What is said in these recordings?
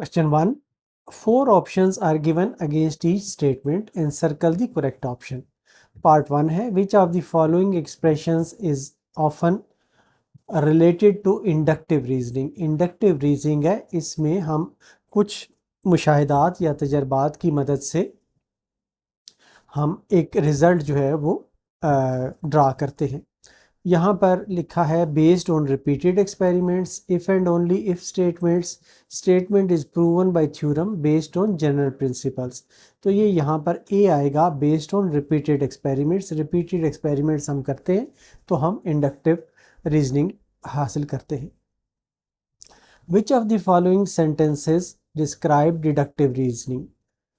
Question 1. Four options are given against each statement and circle the correct option. Part 1 है which of the following expressions is often related to inductive reasoning. Inductive reasoning है, इसमें हम कुछ मुशाहिदात या तजर्बात की मदद से हम एक रिजल्ट जो है वो ड्रा करते हैं. यहाँ पर लिखा है based on repeated experiments, if and only if statements, statement is proven by theorem based on general principles. तो ये यहाँ पर ए आएगा based on repeated experiments. Repeated experiments हम करते हैं तो हम इंडक्टिव रीजनिंग हासिल करते हैं. Which of the following sentences describe deductive reasoning?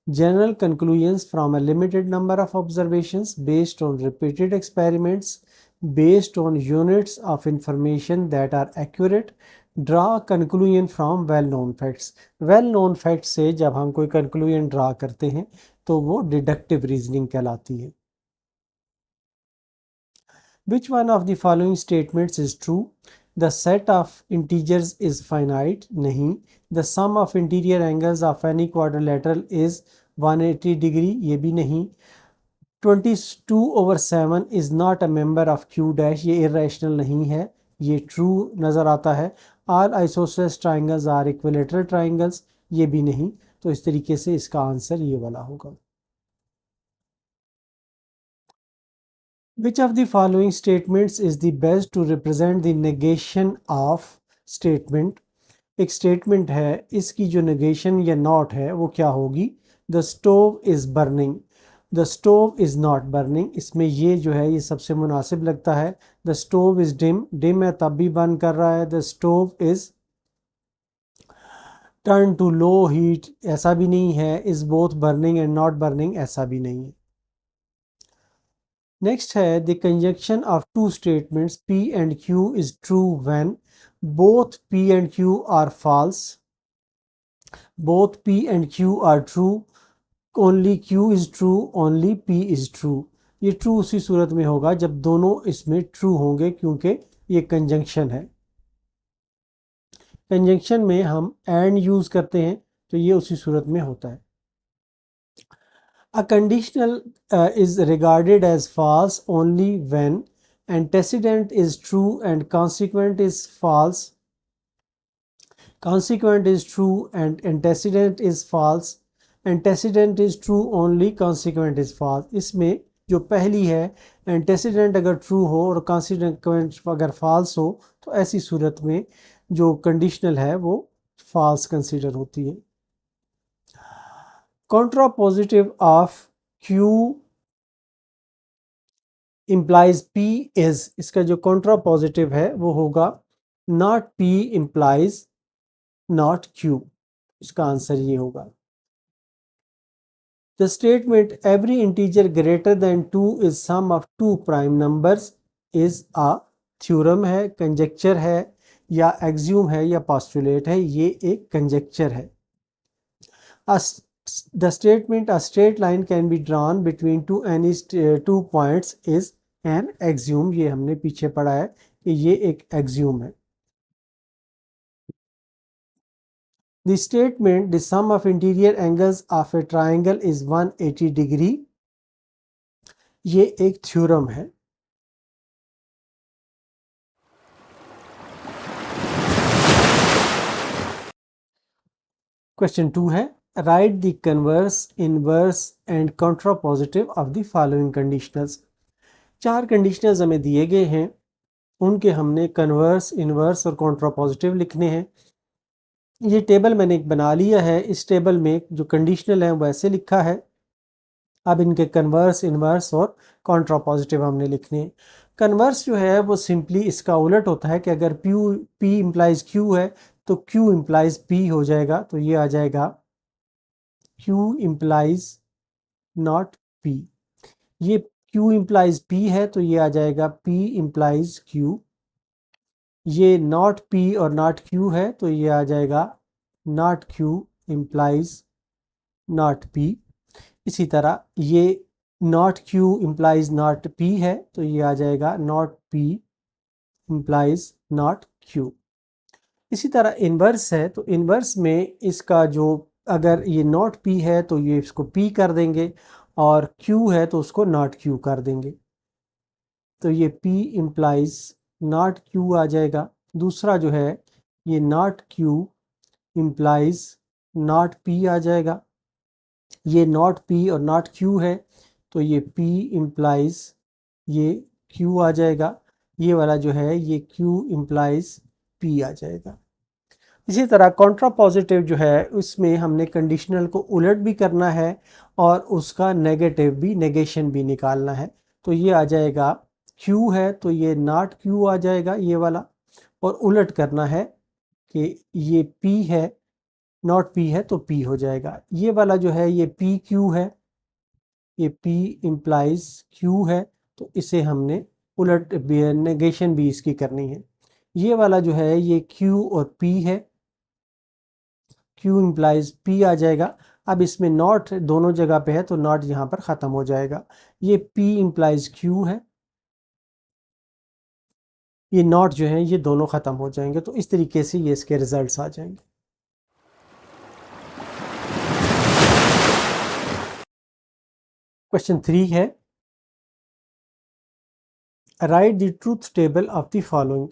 General conclusions from a limited number of observations based on repeated experiments, based on units of information that are accurate. Draw a conclusion from well-known facts. Well-known facts से जब हम कोई conclusion draw करते हैं तो वो deductive reasoning कहलाती है. Which one of the following statements is true? The set of integers is finite. नहीं. The sum of interior angles of any quadrilateral is 180 degree. ये भी नहीं. 22/7 is not a member of Q dash. ये irrational नहीं है, ये true नज़र आता है. All isosceles triangles are equilateral triangles. ये भी नहीं. तो इस तरीके से इसका आंसर ये वाला होगा. Which of the following statements is the best to represent the negation of statement? एक statement है, इसकी जो negation या not है वो क्या होगी? The stove is burning. The stove is not burning. इसमें ये जो है ये सबसे मुनासिब लगता है. The stove is dim. Dim है तब भी बंद कर रहा है. The stove is turned to low heat. ऐसा भी नहीं है. Is both burning and not burning. ऐसा भी नहीं है. Next है the conjunction of two statements P and Q is true when both P and Q are false. Both P and Q are true. Only Q is true. Only P is true. ये true उसी सूरत में होगा जब दोनों इसमें true होंगे क्योंकि ये conjunction है. Conjunction में हम and use करते हैं तो ये उसी सूरत में होता है. A conditional is regarded as false only when antecedent is true and consequent is false. Consequent is true and antecedent is false. Antecedent is true only, consequent is false. इसमें जो पहली है antecedent अगर true हो और consequent अगर false हो तो ऐसी सूरत में जो conditional है वो false consider होती है. Contrapositive of Q implies P is, इसका जो contrapositive है वो होगा not P implies not Q. इसका आंसर ये होगा. The statement every integer greater than 2 is sum of two prime numbers is a theorem है, conjecture है या axiom है या postulate है. ये एक conjecture है. The statement a straight line can be drawn between two points is an axiom. ये हमने पीछे पढ़ा है कि ये एक axiom है. The statement the sum of interior angles of a triangle is 180 degree. ये एक theorem है. Question 2 है write the converse, inverse and contrapositive of the following conditionals. 4 conditionals हमें दिए गए हैं, उनके हमने कन्वर्स, इन्वर्स और कॉन्ट्रापॉजिटिव लिखने हैं. ये टेबल मैंने एक बना लिया है. इस टेबल में जो कंडीशनल है वो ऐसे लिखा है. अब इनके कन्वर्स, इन्वर्स और कॉन्ट्रापॉजिटिव हमने लिखने हैं. कन्वर्स जो है वो सिंपली इसका उलट होता है कि अगर P इम्प्लाइज Q है तो Q इम्प्लाइज P हो जाएगा. तो ये आ जाएगा Q इम्प्लाइज नॉट P. ये Q इम्प्लाइज P है तो ये आ जाएगा P इम्प्लाइज Q. ये नॉट P और नॉट Q है तो ये आ जाएगा not Q implies not P. इसी तरह ये not Q implies not P है तो ये आ जाएगा not P implies not Q. इसी तरह इन्वर्स है, तो इन्वर्स में इसका जो अगर ये नॉट पी है तो ये इसको पी कर देंगे, और क्यू है तो उसको नॉट क्यू कर देंगे, तो ये पी इम्प्लाइज नॉट क्यू आ जाएगा। दूसरा जो है ये not Q implies not P आ जाएगा, ये नॉट पी और नॉट क्यू है तो ये पी इम्प्लाइज ये क्यू आ जाएगा, ये वाला जो है ये क्यू इम्प्लाइज पी आ जाएगा। इसी तरह कॉन्ट्रा पॉजिटिव जो है उसमें हमने कंडीशनल को उलट भी करना है और उसका नेगेटिव भी, नेगेशन भी निकालना है। तो ये आ जाएगा क्यू है तो ये नॉट क्यू आ जाएगा ये वाला, और उलट करना है कि ये पी है, नॉट पी है तो पी हो जाएगा। ये वाला जो है ये पी क्यू है, ये पी इम्प्लाइज क्यू है, तो इसे हमने उलट नेगेशन भी इसकी करनी है। ये वाला जो है ये क्यू और पी है, क्यू इम्प्लाइज पी आ जाएगा। अब इसमें नॉट दोनों जगह पे है तो नॉट यहाँ पर ख़त्म हो जाएगा। ये पी इम्प्लाइज क्यू है, ये नॉट जो है ये दोनों ख़त्म हो जाएंगे, तो इस तरीके से ये इसके रिजल्ट्स आ जाएंगे। क्वेश्चन 3 है, right the truth table of the following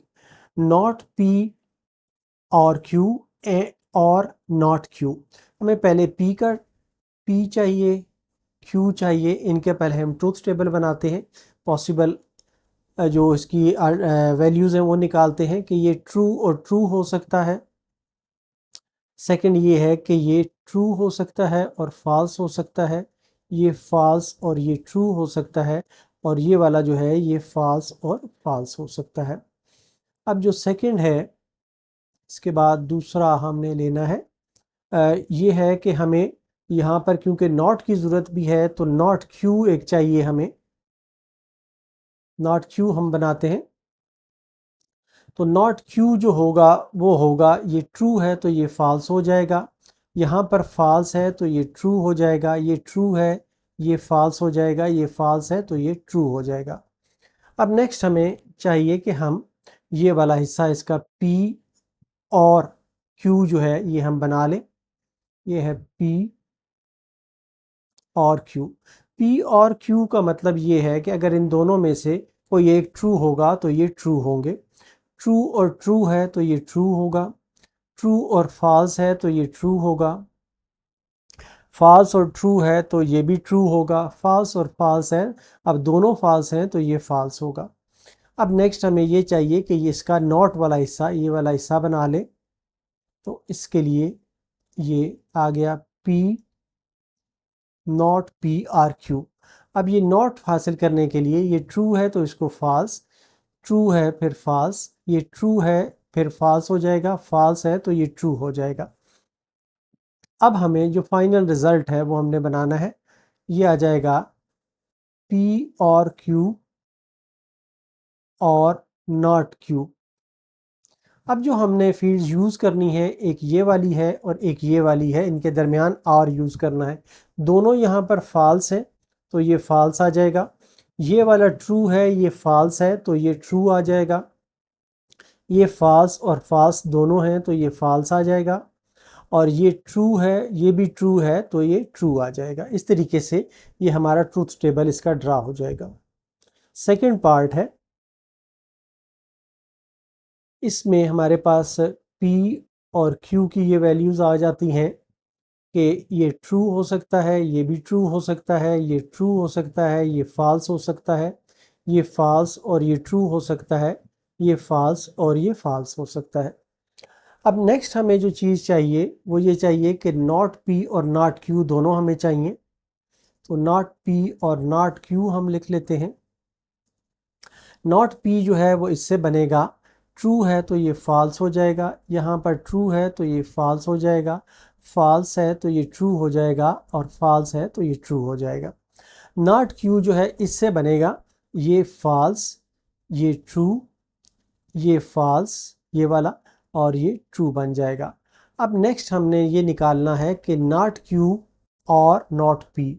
not P और क्यू और नॉट क्यू। हमें पहले पी चाहिए, क्यू चाहिए, इनके पहले हम ट्रूथ टेबल बनाते हैं, पॉसिबल जो इसकी वैल्यूज़ हैं वो निकालते हैं कि ये ट्रू और ट्रू हो सकता है। सेकंड ये है कि ये ट्रू हो सकता है और फॉल्स हो सकता है, ये फॉल्स और ये ट्रू हो सकता है, और ये वाला जो है ये फॉल्स और फॉल्स हो सकता है। अब जो सेकंड है इसके बाद दूसरा हमने लेना है, ये है कि हमें यहाँ पर क्योंकि नॉट की ज़रूरत भी है तो नॉट क्यू एक चाहिए हमें, नॉट क्यू हम बनाते हैं। तो नॉट क्यू जो होगा वो होगा ये ट्रू है तो ये फॉल्स हो जाएगा, यहाँ पर फॉल्स है तो ये ट्रू हो जाएगा, ये ट्रू है ये फॉल्स हो जाएगा, ये फॉल्स है तो ये ट्रू हो जाएगा। अब नेक्स्ट हमें चाहिए कि हम ये वाला हिस्सा इसका P और Q जो है ये हम बना लें, ये है P और Q। P और Q का मतलब ये है कि अगर इन दोनों में से कोई एक ट्रू होगा तो ये ट्रू होंगे, ट्रू और ट्रू है तो ये ट्रू होगा, ट्रू और फॉल्स है तो ये ट्रू होगा, फॉल्स और ट्रू है तो ये भी ट्रू होगा, फॉल्स और फॉल्स है, अब दोनों फॉल्स हैं तो ये फॉल्स होगा। अब नेक्स्ट हमें ये चाहिए कि ये इसका नॉट वाला हिस्सा, ये वाला हिस्सा बना ले, तो इसके लिए ये आ गया P not P R Q। अब ये नॉट हासिल करने के लिए ये ट्रू है तो इसको फॉल्स, ट्रू है फिर फॉल्स, ये ट्रू है फिर फॉल्स हो जाएगा, फॉल्स है तो ये ट्रू हो जाएगा। अब हमें जो फाइनल रिजल्ट है वो हमने बनाना है, ये आ जाएगा P और Q और नॉट Q। अब जो हमने फील्ड्स यूज़ करनी है एक ये वाली है और एक ये वाली है, इनके दरमियान आर यूज़ करना है। दोनों यहाँ पर फॉल्स है तो ये फॉल्स आ जाएगा, ये वाला ट्रू है ये फॉल्स है तो ये ट्रू आ जाएगा, ये फॉल्स और फॉल्स दोनों हैं तो ये फॉल्स आ जाएगा, और ये ट्रू है ये भी ट्रू है तो ये ट्रू आ जाएगा। इस तरीके से ये हमारा ट्रूथ टेबल इसका ड्रा हो जाएगा। सेकंड पार्ट है, इसमें हमारे पास P और Q की ये वैल्यूज़ आ जाती हैं कि ये ट्रू हो सकता है, ये भी ट्रू हो सकता है, ये ट्रू हो सकता है, ये फॉल्स हो सकता है, ये फॉल्स और ये ट्रू हो सकता है, ये फॉल्स और ये फॉल्स हो सकता है। अब नेक्स्ट हमें जो चीज़ चाहिए वो ये चाहिए कि नॉट P और नॉट Q दोनों हमें चाहिए, तो नॉट P और नॉट Q हम लिख लेते हैं। नॉट P जो है वो इससे बनेगा, ट्रू है तो ये फॉल्स हो जाएगा, यहाँ पर ट्रू है तो ये फॉल्स हो जाएगा, फॉल्स है तो ये ट्रू हो जाएगा, और फॉल्स है तो ये ट्रू हो जाएगा। नॉट Q जो है इससे बनेगा, ये फॉल्स, ये ट्रू, ये फॉल्स, ये वाला, और ये ट्रू बन जाएगा। अब नेक्स्ट हमने ये निकालना है कि नॉट Q और नॉट P,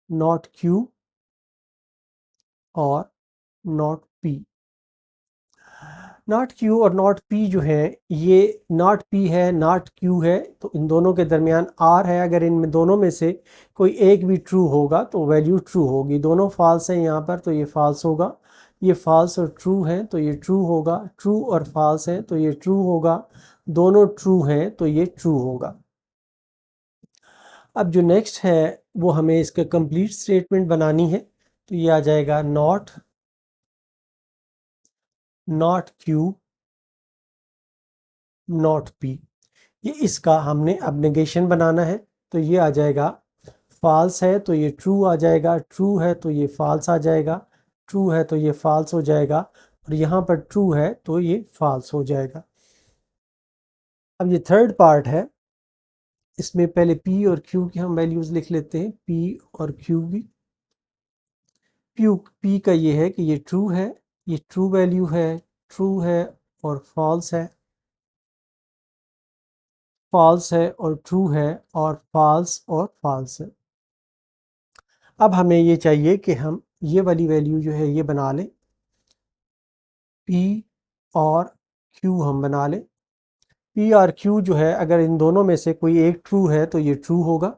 नॉट Q और नॉट P। नॉट क्यू और नॉट पी जो है, ये नॉट पी है नॉट क्यू है, तो इन दोनों के दरमियान आर है। अगर इनमें दोनों में से कोई एक भी ट्रू होगा तो वैल्यू ट्रू होगी। दोनों फॉल्स हैं यहाँ पर, तो ये फॉल्स होगा। ये फॉल्स और ट्रू है तो ये ट्रू होगा। ट्रू और फॉल्स है तो ये ट्रू होगा। दोनों ट्रू हैं तो ये ट्रू होगा। अब जो नेक्स्ट है वो हमें इसका कंप्लीट स्टेटमेंट बनानी है, तो ये आ जाएगा नॉट क्यू नॉट पी। ये इसका हमने अब नेगेशन बनाना है, तो ये आ जाएगा फॉल्स है तो ये ट्रू आ जाएगा, ट्रू है तो ये फॉल्स आ जाएगा, ट्रू है तो ये फॉल्स हो जाएगा, और यहाँ पर ट्रू है तो ये फॉल्स हो जाएगा। अब ये थर्ड पार्ट है, इसमें पहले पी और क्यू की हम वैल्यूज लिख लेते हैं। पी और क्यू की पी का ये है कि ये ट्रू है, ये ट्रू वैल्यू है, ट्रू है और फॉल्स है, फॉल्स है और ट्रू है, और फॉल्स और फॉल्स है। अब हमें ये चाहिए कि हम ये वाली वैल्यू जो है ये बना लें, P और Q हम बना लें। P और Q जो है, अगर इन दोनों में से कोई एक ट्रू है तो ये ट्रू होगा,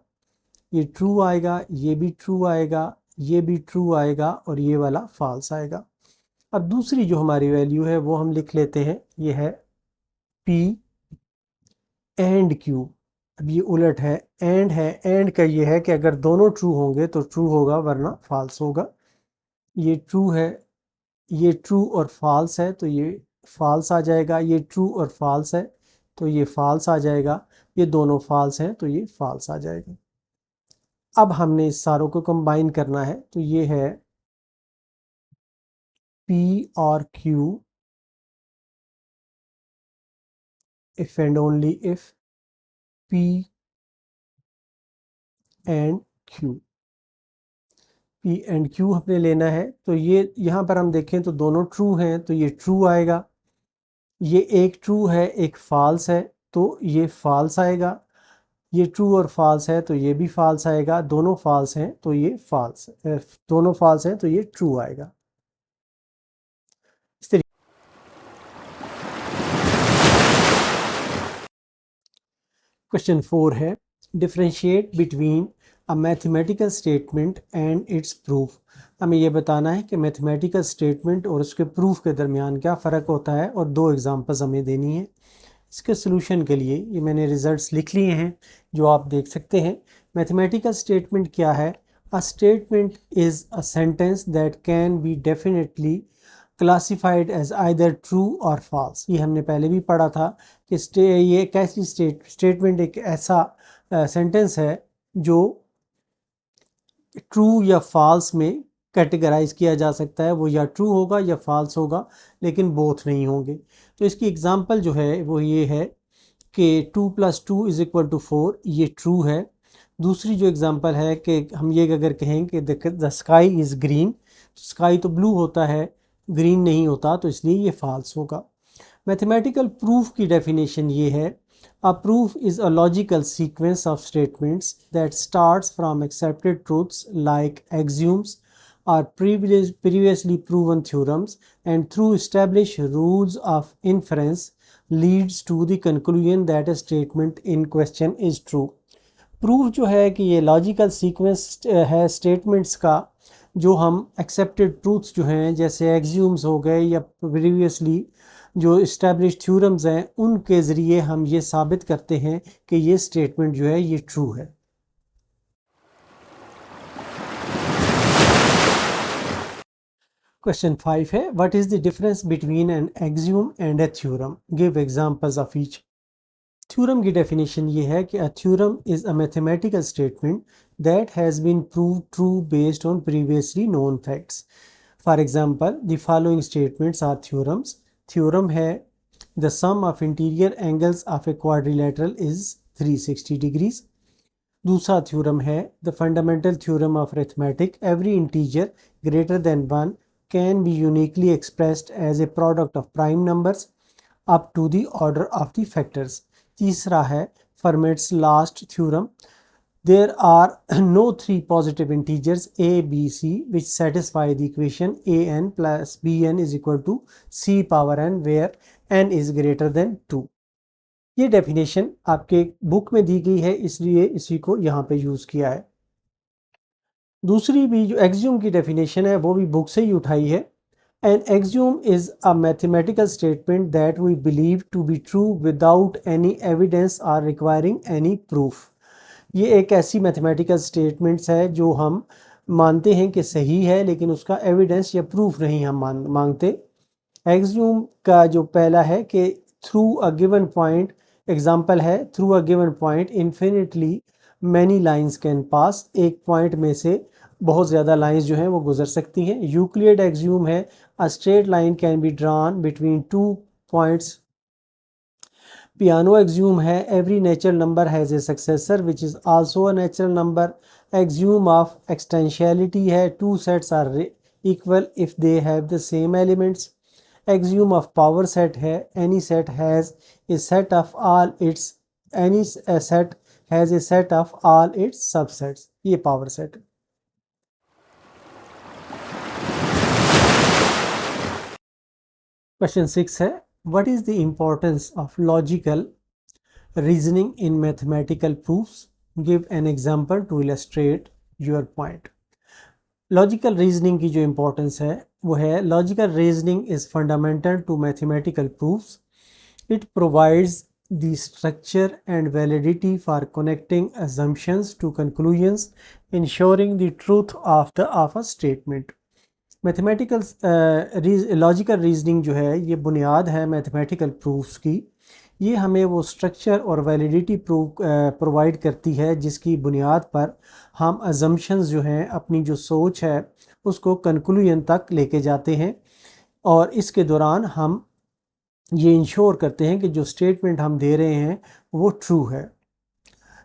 ये ट्रू आएगा, ये भी ट्रू आएगा, ये भी ट्रू आएगा, और ये वाला फॉल्स आएगा। अब दूसरी जो हमारी वैल्यू है वो हम लिख लेते हैं, ये है P एंड Q। अब ये उलट है, एंड का ये है कि अगर दोनों ट्रू होंगे तो ट्रू होगा वरना फॉल्स होगा। ये ट्रू है, ये ट्रू और फॉल्स है तो ये फॉल्स आ जाएगा, ये ट्रू और फॉल्स है तो ये फॉल्स आ जाएगा, ये दोनों फॉल्स हैं तो ये फॉल्स आ जाएगा। अब हमने इस सारों को कंबाइन करना है, तो ये है P और Q if and only if P and Q। P and Q हमने लेना है, तो ये यहाँ पर हम देखें तो दोनों ट्रू हैं तो ये ट्रू आएगा, ये एक ट्रू है एक फॉल्स है तो ये फॉल्स आएगा, ये ट्रू और फॉल्स है तो ये भी फॉल्स आएगा, दोनों फॉल्स हैं तो ये फॉल्स, दोनों फॉल्स हैं तो ये ट्रू आएगा। इस तरीके क्वेश्चन 4 है, differentiate between a mathematical statement and it's proof. हमें ये बताना है कि मैथमेटिकल स्टेटमेंट और उसके प्रूफ के दरमियान क्या फ़र्क होता है, और दो एग्जांपल्स हमें देनी है। इसके सोल्यूशन के लिए ये मैंने रिजल्ट्स लिख लिए हैं जो आप देख सकते हैं। मैथमेटिकल स्टेटमेंट क्या है? A statement is a sentence that can be definitely classified as either true और फॉल्स। ये हमने पहले भी पढ़ा था कि ये एक ऐसी स्टेटमेंट एक ऐसा सेंटेंस है जो ट्रू या फॉल्स में कैटेगराइज किया जा सकता है, वो या ट्रू होगा या फॉल्स होगा, लेकिन बोथ नहीं होंगे। तो इसकी एग्जांपल जो है वो ये है कि 2 + 2 = 4, ये ट्रू है। दूसरी जो एग्जांपल है कि हम ये अगर कहें कि द स्काई इज़ ग्रीन, तो स्काई तो ब्लू होता है, ग्रीन नहीं होता, तो इसलिए ये फॉल्स होगा। मैथमेटिकल प्रूफ की डेफिनेशन ये है, a proof is a logical sequence of statements that starts from accepted truths like axioms or previously proven theorems, and through established rules of inference leads to the conclusion that a statement in question is true। Proof जो है कि ये logical sequence है statements का, जो हम accepted truths जो हैं जैसे एक्सियोम्स हो गए या प्रीवियसली जो इस्टेब्लिश थ्योरम्स हैं, उनके ज़रिए हम ये साबित करते हैं कि ये स्टेटमेंट जो है ये ट्रू है। क्वेश्चन 5 है, what is the difference between an axiom and a theorem, give examples of each. Theorem की डेफिनेशन ये है कि a theorem is a mathematical statement that has been proved true based on previously known facts. For example the following statements are theorems. Theorem है the sum of interior angles of a quadrilateral is 360 degrees. दूसरा theorem है the fundamental theorem of arithmetic, every integer greater than 1 can be uniquely expressed as a product of prime numbers up to the order of the factors. तीसरा है Fermat's last theorem, there are no three positive integers a, b, c which satisfy the equation an plus bn is equal to c power n where n is greater than 2। ये definition आपके book में दी गई है, इसलिए इसी को यहाँ पे यूज़ किया है। दूसरी भी जो एक्सियोम की डेफिनेशन है वो भी बुक से ही उठाई है। An axiom is a mathematical statement that we believe to be true without any evidence or requiring any proof. ये एक ऐसी मैथमेटिकल स्टेटमेंट्स है जो हम मानते हैं कि सही है, लेकिन उसका एविडेंस या प्रूफ नहीं हम मांगते। एक्सियोम का जो पहला है कि through a given point, example है through a given point infinitely many lines can pass, एक पॉइंट में से बहुत ज़्यादा लाइंस जो हैं वो गुजर सकती हैं। यूक्लिड एक्सियोम है a straight line can be drawn between two points. Peano axiom है every natural number has a successor which is also a natural number. Axiom of extensionality है two sets are equal if they have the same elements. Axiom of power set है any set has a set of all its, any set has a set of all its subsets. ये power set. Question 6 है what is the importance of logical reasoning in mathematical proofs, give an example to illustrate your point. Logical reasoning की जो importance है वो है logical reasoning is fundamental to mathematical proofs. It provides the structure and validity for connecting assumptions to conclusions, ensuring the truth of a statement। Mathematical logical reasoning जो है ये बुनियाद है मैथमेटिकल प्रूफ्स की। ये हमें वो स्ट्रक्चर और वैलिडिटी प्रोवाइड करती है जिसकी बुनियाद पर हम अजम्पशंस जो हैं, अपनी जो सोच है उसको कंक्लूजन तक लेके जाते हैं, और इसके दौरान हम ये इंश्योर करते हैं कि जो स्टेटमेंट हम दे रहे हैं वो ट्रू है।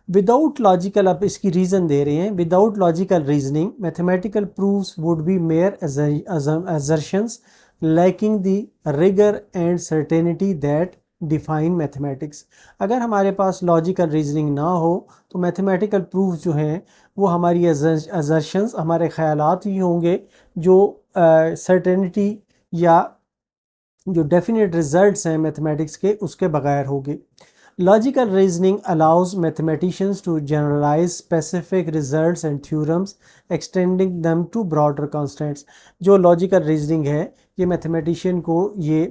विदाउट लॉजिकल, अब इसकी रीज़न दे रहे हैं, without logical reasoning mathematical proofs would be mayor assertions lacking the rigor and certainty that define mathematics. अगर हमारे पास लॉजिकल रीजनिंग ना हो तो मैथमेटिकल प्रूफ जो हैं वो हमारी असर्शंस, हमारे ख्यालात ही होंगे जो सर्टेनिटी या जो डेफिनेट रिजल्ट्स हैं मैथमेटिक्स के उसके बगैर होगी। Logical reasoning allows mathematicians to generalise specific results and theorems extending them to broader constants. जो लॉजिकल रीजनिंग है ये मैथमेटिशियन को ये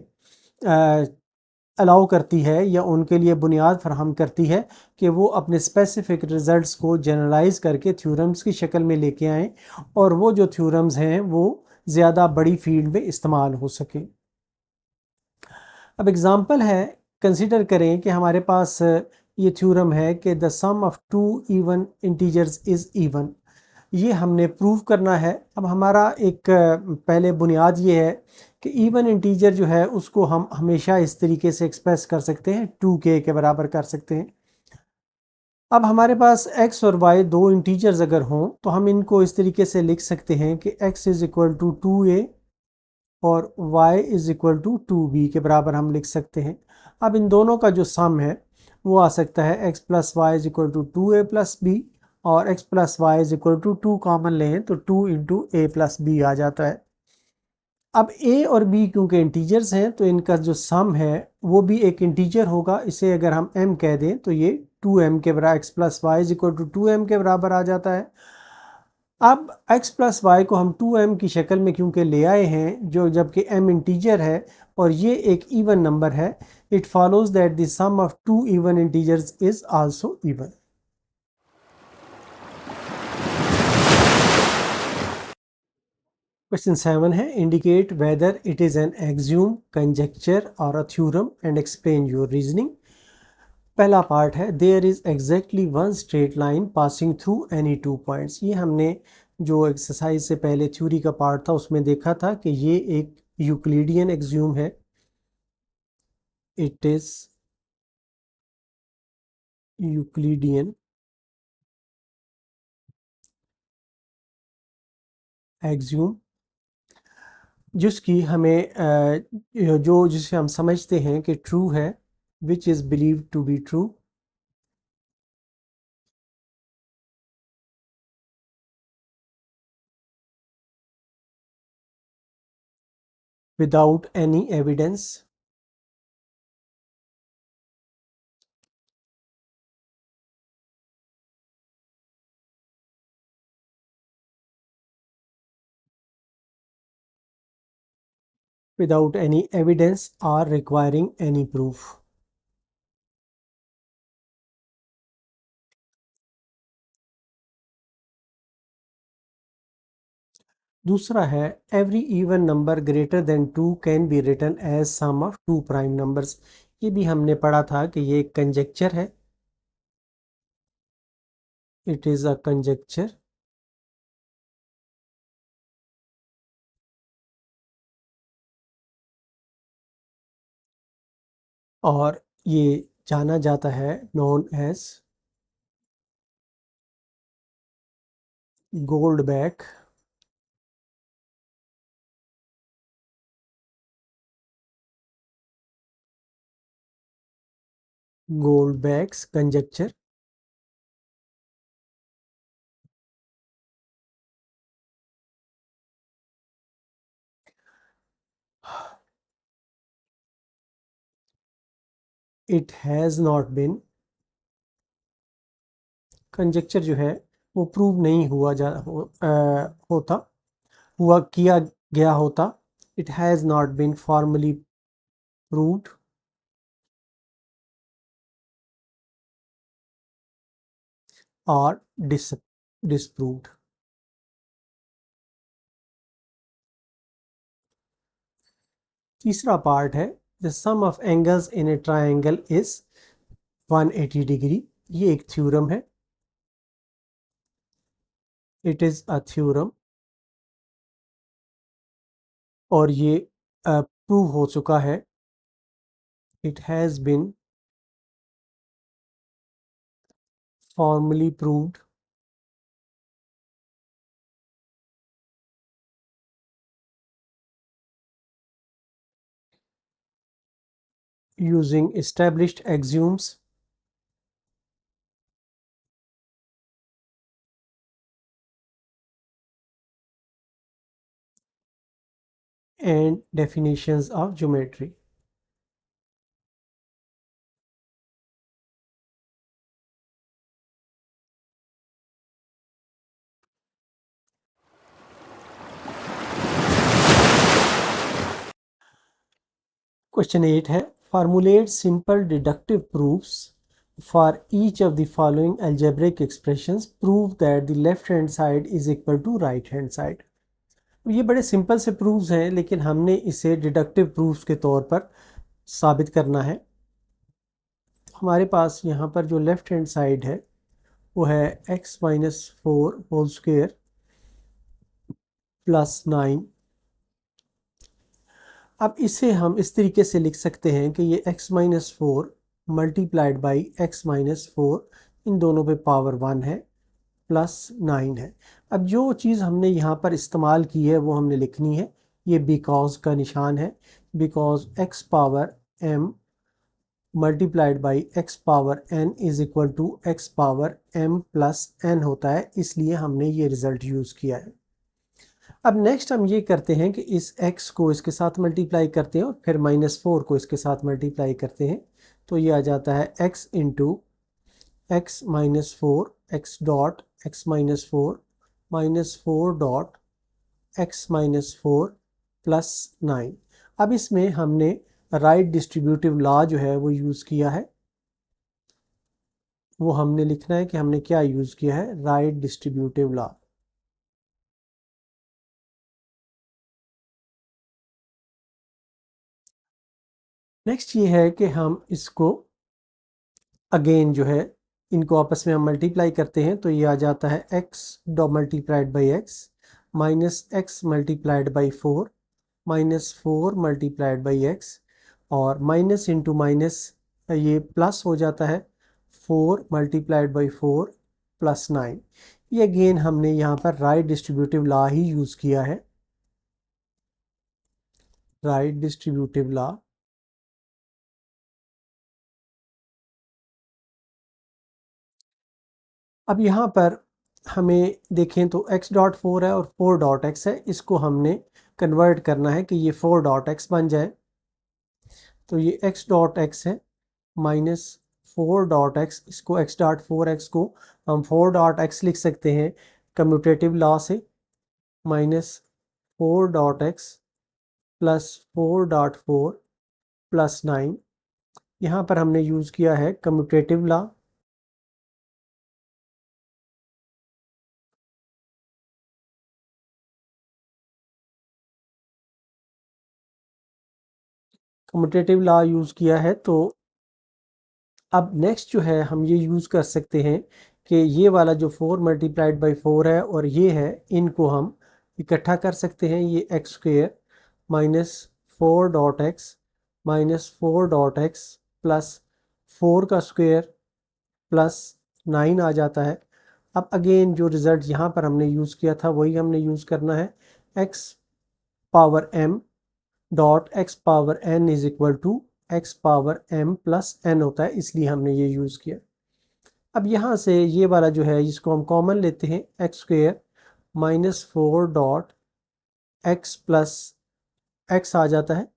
अलाउ करती है या उनके लिए बुनियाद फराहम करती है कि वो अपने स्पेसिफिक रिजल्ट्स को जनरलाइज करके थ्योरम्स की शक्ल में लेके आएँ, और वो जो थ्योरम्स हैं वो ज़्यादा बड़ी फील्ड में इस्तेमाल हो सके। अब एग्ज़ाम्पल है, कंसिडर करें कि हमारे पास ये थ्योरम है कि the sum of two even integers is even. ये हमने प्रूव करना है। अब हमारा एक पहले बुनियाद ये है कि इवन इंटीजर जो है उसको हम हमेशा इस तरीके से एक्सप्रेस कर सकते हैं, 2k के बराबर कर सकते हैं। अब हमारे पास x और y दो इंटीजर्स अगर हों तो हम इनको इस तरीके से लिख सकते हैं कि x is equal to 2a और y is equal to 2b के बराबर हम लिख सकते हैं। अब इन दोनों का जो सम है वो आ सकता है x plus Y is equal to 2a plus B, और x plus Y is equal to 2 common लें तो 2 इंटू ए प्लस बी आ जाता है। अब a और b क्योंकि इंटीजर्स हैं तो इनका जो सम है वो भी एक इंटीजर होगा। इसे अगर हम m कह दें तो ये 2m के बराबर, x plus Y is equal to 2m के बराबर आ जाता है। अब x प्लस वाई को हम 2m की शक्ल में क्योंकि ले आए हैं, जो जबकि m इंटीजर है और ये एक इवन नंबर है, it follows that the sum of two even integers is also even. Question 7 है indicate whether it is an axiom, conjecture or a theorem and explain your reasoning. पहला part है there is exactly one straight line passing through any two points. ये हमने जो exercise से पहले theory का part था उसमें देखा था कि ये एक यूक्लिडियन एक्सियोम है। इट इज यूक्लिडियन एक्सियोम जिसकी हमें जिसे हम समझते हैं कि ट्रू है, which is believe to be true. without any evidence. Without any evidence or requiring any proof. दूसरा है every even number greater than 2 can be written as sum of two prime numbers. ये भी हमने पढ़ा था कि ये एक कंजेक्चर है, इट इज अ कंजेक्चर। और ये जाना जाता है known as Goldbach Goldbach's conjecture. It has not been, conjecture जो है वो प्रूव नहीं हुआ होता, हुआ किया गया होता। It has not been formally proved और डिसप्रूव्ड। तीसरा पार्ट है the sum of angles in a triangle is 180 degree. ये एक थ्योरम है, इट इज अ थ्योरम, और ये प्रूव हो चुका है। It has been formally proved using established axioms and definitions of geometry. Question 8 है formulate simple deductive proofs for each of the following algebraic expressions. Prove that the left hand side is equal to right hand side. ये बड़े simple से proofs हैं, लेकिन हमने इसे deductive proofs के तौर पर साबित करना है। हमारे पास यहाँ पर जो लेफ्ट हैंड साइड है वो है x-4 होल स्क्वायर प्लस 9। अब इसे हम इस तरीके से लिख सकते हैं कि ये x-4 मल्टीप्लाइड बाई x-4, इन दोनों पे पावर 1 है, प्लस 9 है। अब जो चीज़ हमने यहाँ पर इस्तेमाल की है वो हमने लिखनी है। ये बिकॉज का निशान है, because x power m multiplied by x power n is equal to x power m plus n होता है, इसलिए हमने ये रिज़ल्ट यूज़ किया है। अब नेक्स्ट हम ये करते हैं कि इस x को इसके साथ मल्टीप्लाई करते हैं और फिर -4 को इसके साथ मल्टीप्लाई करते हैं, तो ये आ जाता है x into x-4 x dot x-4 -4 dot x-4 plus 9। अब इसमें हमने राइट डिस्ट्रीब्यूटिव लॉ जो है वो यूज़ किया है, वो हमने लिखना है कि हमने क्या यूज़ किया है, राइट डिस्ट्रीब्यूटिव लॉ। नेक्स्ट ये है कि हम इसको अगेन जो है इनको आपस में हम मल्टीप्लाई करते हैं, तो ये आ जाता है x डॉ multiplied by x minus x multiplied by 4 -4 multiplied by x, और माइनस इंटू माइनस ये प्लस हो जाता है 4 मल्टीप्लाइड बाई 4 प्लस 9। ये अगेन हमने यहाँ पर राइट डिस्ट्रीब्यूटिव लॉ ही यूज़ किया है, राइट डिस्ट्रीब्यूटिव लॉ। अब यहाँ पर हमें देखें तो x डॉट 4 है और 4 डॉट x है, इसको हमने कन्वर्ट करना है कि ये 4 डॉट एक्स बन जाए। तो ये x डॉट एक्स है माइनस 4 डॉट एक्स, इसको x डॉट 4x को हम 4 डॉट एक्स लिख सकते हैं कम्यूटेटिव लॉ से, minus 4 dot X plus 4 dot 4 plus 9। यहाँ पर हमने यूज़ किया है commutative law. Commutative law use किया है तो अब नेक्स्ट जो है हम ये यूज़ कर सकते हैं कि ये वाला जो 4 मल्टीप्लाइड बाई 4 है और ये है, इनको हम इकट्ठा कर सकते हैं। ये x square minus 4 dot x minus 4 dot X plus 4 का स्क्वेयर प्लस 9 आ जाता है। अब अगेन जो रिज़ल्ट यहाँ पर हमने यूज़ किया था वही हमने यूज़ करना है। X power m dot X power n is equal to X power m plus n होता है, इसलिए हमने ये यूज़ किया। अब यहाँ से ये वाला जो है इसको हम कॉमन लेते हैं, X square minus 4 dot X plus X आ जाता है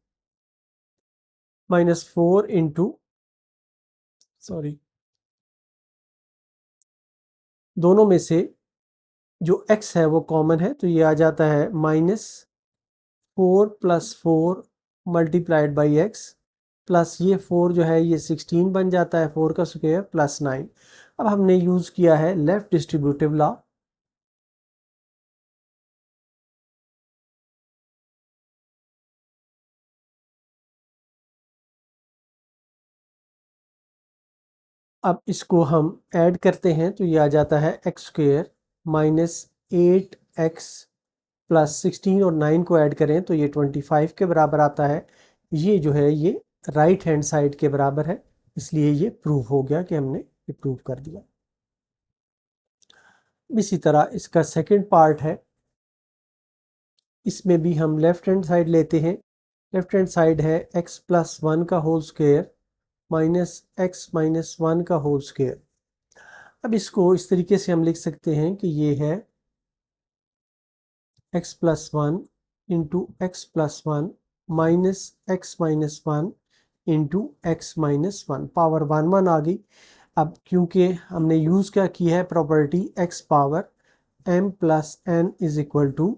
माइनस 4 इंटू, सॉरी, दोनों में से जो x है वो कॉमन है तो ये आ जाता है minus 4 plus 4 multiplied by x plus ये 4 जो है ये 16 बन जाता है, 4 का स्क्वायर प्लस 9। अब हमने यूज़ किया है लेफ्ट डिस्ट्रीब्यूटिव लॉ। अब इसको हम ऐड करते हैं तो ये आ जाता है X square minus 8x plus 16 और 9 को ऐड करें तो ये 25 के बराबर आता है। ये जो है ये राइट हैंड साइड के बराबर है, इसलिए ये प्रूव हो गया कि हमने ये प्रूव कर दिया। इसी तरह इसका सेकंड पार्ट है, इसमें भी हम लेफ्ट हैंड साइड लेते हैं। लेफ्ट हैंड साइड है x प्लस 1 का whole square minus X minus 1 का होल स्क्वेयर। अब इसको इस तरीके से हम लिख सकते हैं कि ये है x plus 1 into X plus 1 minus X minus 1 into X minus 1, power 1 1 आ गई। अब क्योंकि हमने यूज़ क्या की है property x power m plus n is equal to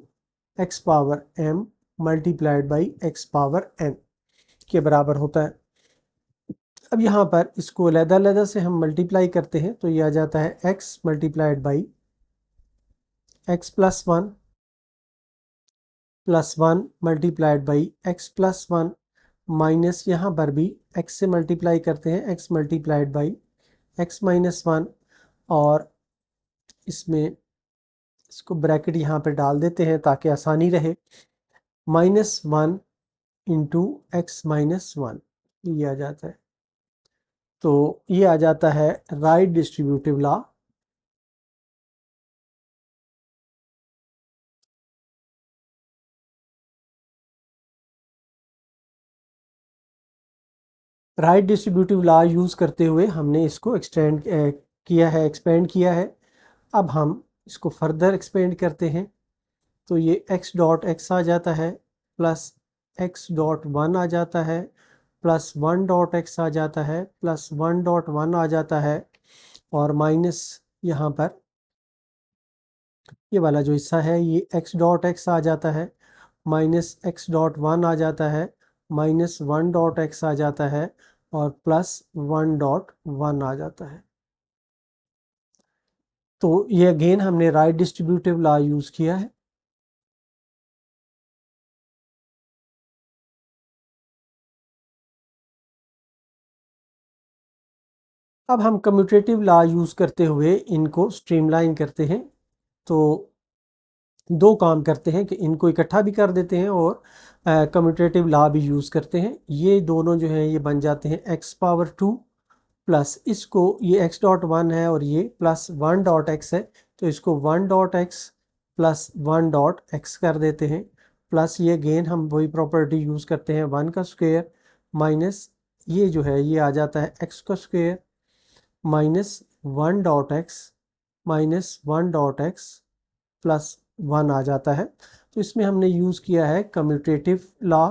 X power m multiplied by X power n के बराबर होता है। अब यहाँ पर इसको अलग-अलग से हम मल्टीप्लाई करते हैं तो ये आ जाता है x multiplied by x plus 1 plus 1 multiplied by x plus 1 minus यहाँ पर भी x से मल्टीप्लाई करते हैं x multiplied by x minus 1 और इसमें इसको ब्रैकेट यहाँ पे डाल देते हैं ताकि आसानी रहे, माइनस 1 इंटू एक्स माइनस 1 ये आ जाता है। तो ये आ जाता है right distributive law. Right distributive law use करते हुए हमने इसको एक्सटेंड किया है, एक्सपेंड किया है। अब हम इसको फर्दर एक्सपेंड करते हैं तो ये x डॉट एक्स आ जाता है प्लस एक्स डॉट 1 आ जाता है प्लस 1 डॉट एक्स आ जाता है प्लस 1 डॉट 1 आ जाता है और माइनस यहाँ पर ये वाला जो हिस्सा है ये x डॉट एक्स आ जाता है माइनस एक्स डॉट 1 आ जाता है माइनस 1 डॉट एक्स आ जाता है और प्लस 1 डॉट 1 आ जाता है। तो ये अगेन हमने राइट डिस्ट्रीब्यूटिव लॉ यूज़ किया है। अब हम कम्यूटेटिव लॉ यूज़ करते हुए इनको स्ट्रीमलाइन करते हैं। तो दो काम करते हैं कि इनको इकट्ठा भी कर देते हैं और कम्यूटेटिव लॉ भी यूज़ करते हैं। ये दोनों जो हैं ये बन जाते हैं एक्स पावर 2 प्लस इसको, ये x डॉट 1 है और ये प्लस 1 डॉट एक्स है तो इसको 1 dot X plus 1 dot x कर देते हैं प्लस ये अगेन हम वही प्रॉपर्टी यूज़ करते हैं 1 का स्क्वेयर माइनस ये जो है ये आ जाता है x का square minus 1 dot x minus 1 dot X plus 1 आ जाता है। तो इसमें हमने यूज़ किया है कम्यूटेटिव लॉ।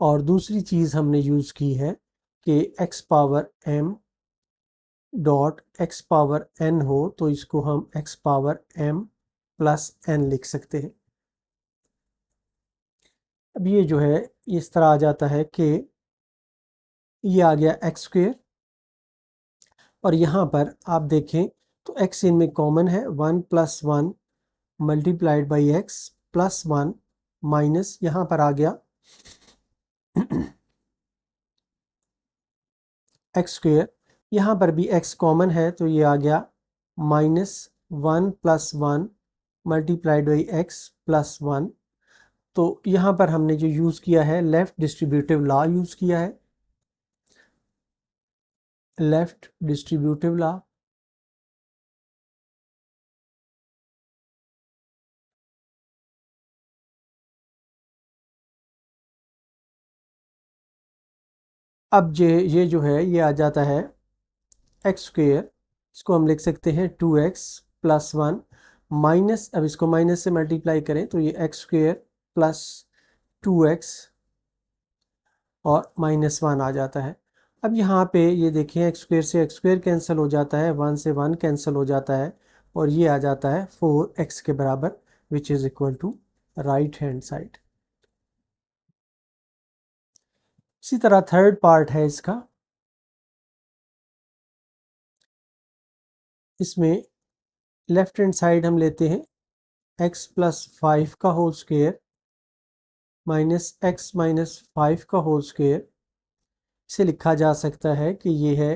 और दूसरी चीज़ हमने यूज़ की है कि x power m dot x power n हो तो इसको हम x power m plus n लिख सकते हैं। अब ये जो है इस तरह आ जाता है कि ये आ गया एक्स स्क्वेयर, और यहाँ पर आप देखें तो x इनमें कॉमन है, 1 + 1 multiplied by x plus 1 minus यहाँ पर आ गया एक्स स्क्वेयर, यहाँ पर भी x कॉमन है तो ये आ गया -1 + 1 मल्टीप्लाइड बाई एक्स प्लस 1। तो यहाँ पर हमने जो यूज़ किया है लेफ्ट डिस्ट्रीब्यूटिव लॉ यूज़ किया है, लेफ्ट डिस्ट्रीब्यूटिव लॉ। अब ये जो है ये आ जाता है एक्स स्क्वेयर, इसको हम लिख सकते हैं 2x प्लस 1 माइनस, अब इसको माइनस से मल्टीप्लाई करें तो ये एक्स स्क्वेयर प्लस 2x और -1 आ जाता है। अब यहाँ पे ये देखें एक्स स्क्वेयर से एक्स स्क्वेयर कैंसिल हो जाता है, 1 से 1 कैंसिल हो जाता है, और ये आ जाता है 4x के बराबर, which is equal to right hand side. इसी तरह थर्ड पार्ट है इसका, इसमें लेफ्ट हैंड साइड हम लेते हैं x प्लस 5 का whole square minus x minus 5 का होल स्क्वेयर। इसे लिखा जा सकता है कि ये है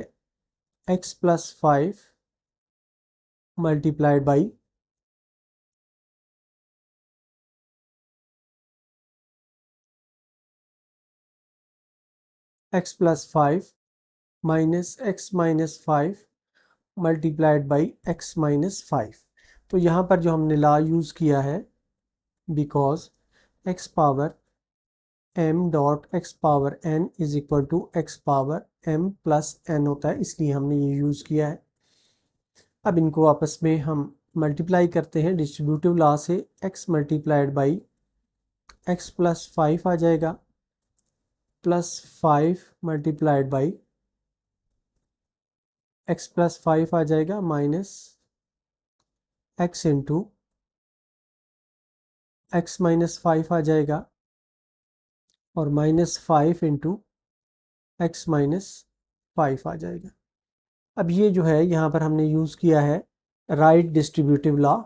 x plus 5 multiplied by x plus 5 minus x minus 5 multiplied by x minus 5। तो यहाँ पर जो हमने लॉ यूज़ किया है, because x power m dot x power n is equal to x power m plus n होता है, इसलिए हमने ये यूज़ किया है। अब इनको आपस में हम मल्टीप्लाई करते हैं डिस्ट्रीब्यूटिव लॉ से, x multiplied by x plus 5 आ जाएगा, plus 5 multiplied by x plus 5 आ जाएगा, minus x into x minus 5 आ जाएगा, और -5 इंटू एक्स माइनस 5 आ जाएगा। अब ये जो है यहाँ पर हमने यूज़ किया है राइट डिस्ट्रीब्यूटिव लॉ।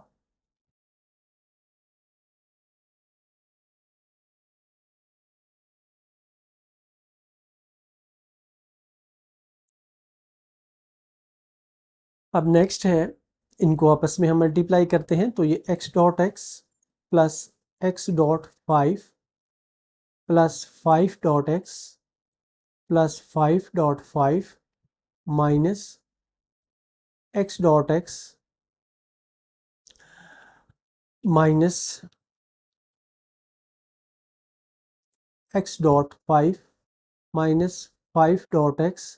अब नेक्स्ट है, इनको आपस में हम मल्टीप्लाई करते हैं तो ये x dot x plus x dot 5 plus 5 dot x plus 5 dot 5 minus x dot x minus x dot 5 minus 5 dot x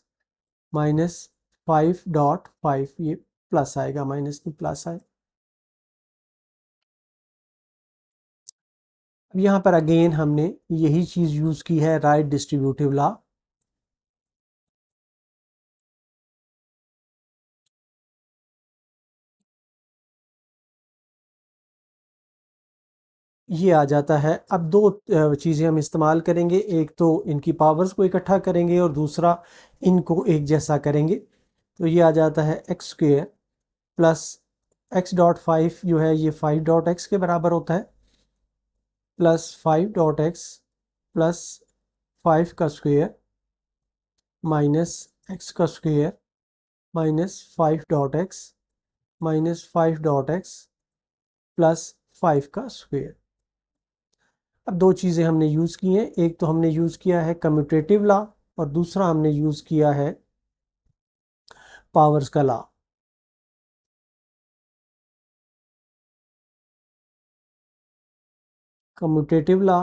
minus 5 dot 5, ये प्लस आएगा, माइनस नहीं प्लस आएगा। अब यहाँ पर अगेन हमने यही चीज़ यूज़ की है राइट डिस्ट्रीब्यूटिव लॉ। ये आ जाता है। अब दो चीज़ें हम इस्तेमाल करेंगे, एक तो इनकी पावर्स को इकट्ठा करेंगे और दूसरा इनको एक जैसा करेंगे। तो ये आ जाता है X square plus x dot 5 जो है ये 5 डॉट एक्स के बराबर होता है, प्लस 5 डॉट एक्स प्लस 5 का स्क्वेयर माइनस एक्स का square minus 5 dot x minus 5 dot X plus 5 का स्क्वेयर। अब दो चीज़ें हमने यूज़ की हैं, एक तो हमने यूज़ किया है कम्यूटेटिव लॉ और दूसरा हमने यूज़ किया है पावर्स का लॉ। कम्यूटेटिव लॉ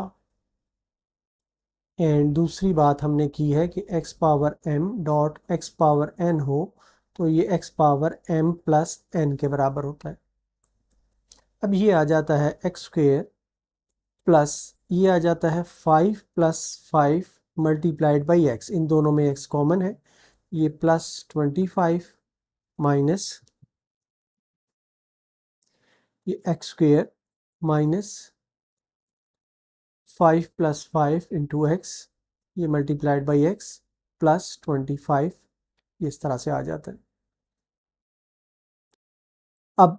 एंड दूसरी बात हमने की है कि x power m dot x power n हो तो ये x power m plus n के बराबर होता है। अब ये आ जाता है एक्स स्क्वेयर प्लस ये आ जाता है 5 प्लस 5 मल्टीप्लाइड बाई एक्स, इन दोनों में x कॉमन है, ये प्लस 25 माइनस ये x square minus 5 plus 5 into x, ये मल्टीप्लाइड बाई एक्स प्लस 25, इस तरह से आ जाता है। अब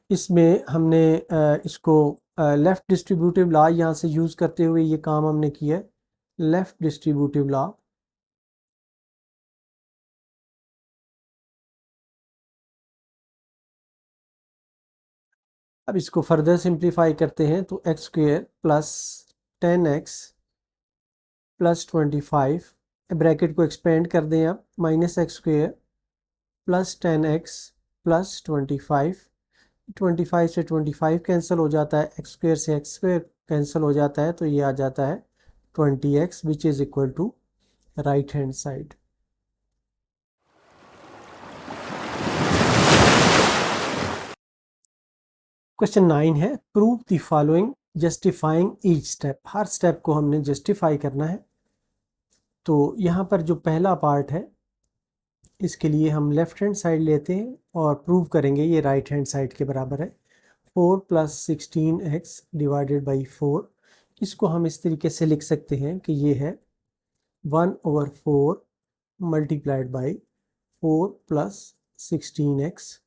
इसमें हमने इसको लेफ़्ट डिस्ट्रीब्यूटिव लॉ यहाँ से यूज़ करते हुए ये काम हमने किया है, लेफ़्ट डिस्ट्रीब्यूटिव लॉ। अब इसको फर्दर सिंप्लीफाई करते हैं तो X square plus 10x plus 25, bracket को एक्सपेंड कर दें अब, minus X square plus 10x plus 25, 25 से 25 कैंसिल हो जाता है, एक्स स्क्वेयर से एक्स स्क्वेयर कैंसिल हो जाता है, तो ये आ जाता है 20x which is equal to right hand side. Question 9 है, prove the following justifying each step. हर स्टेप को हमने जस्टिफाई करना है। तो यहाँ पर जो पहला पार्ट है इसके लिए हम लेफ्ट हैंड साइड लेते हैं और प्रूव करेंगे ये राइट हैंड साइड के बराबर है। 4 प्लस 16x डिवाइडेड बाई 4, इसको हम इस तरीके से लिख सकते हैं कि ये है 1/4 मल्टीप्लाइड बाई 4 प्लस 16x।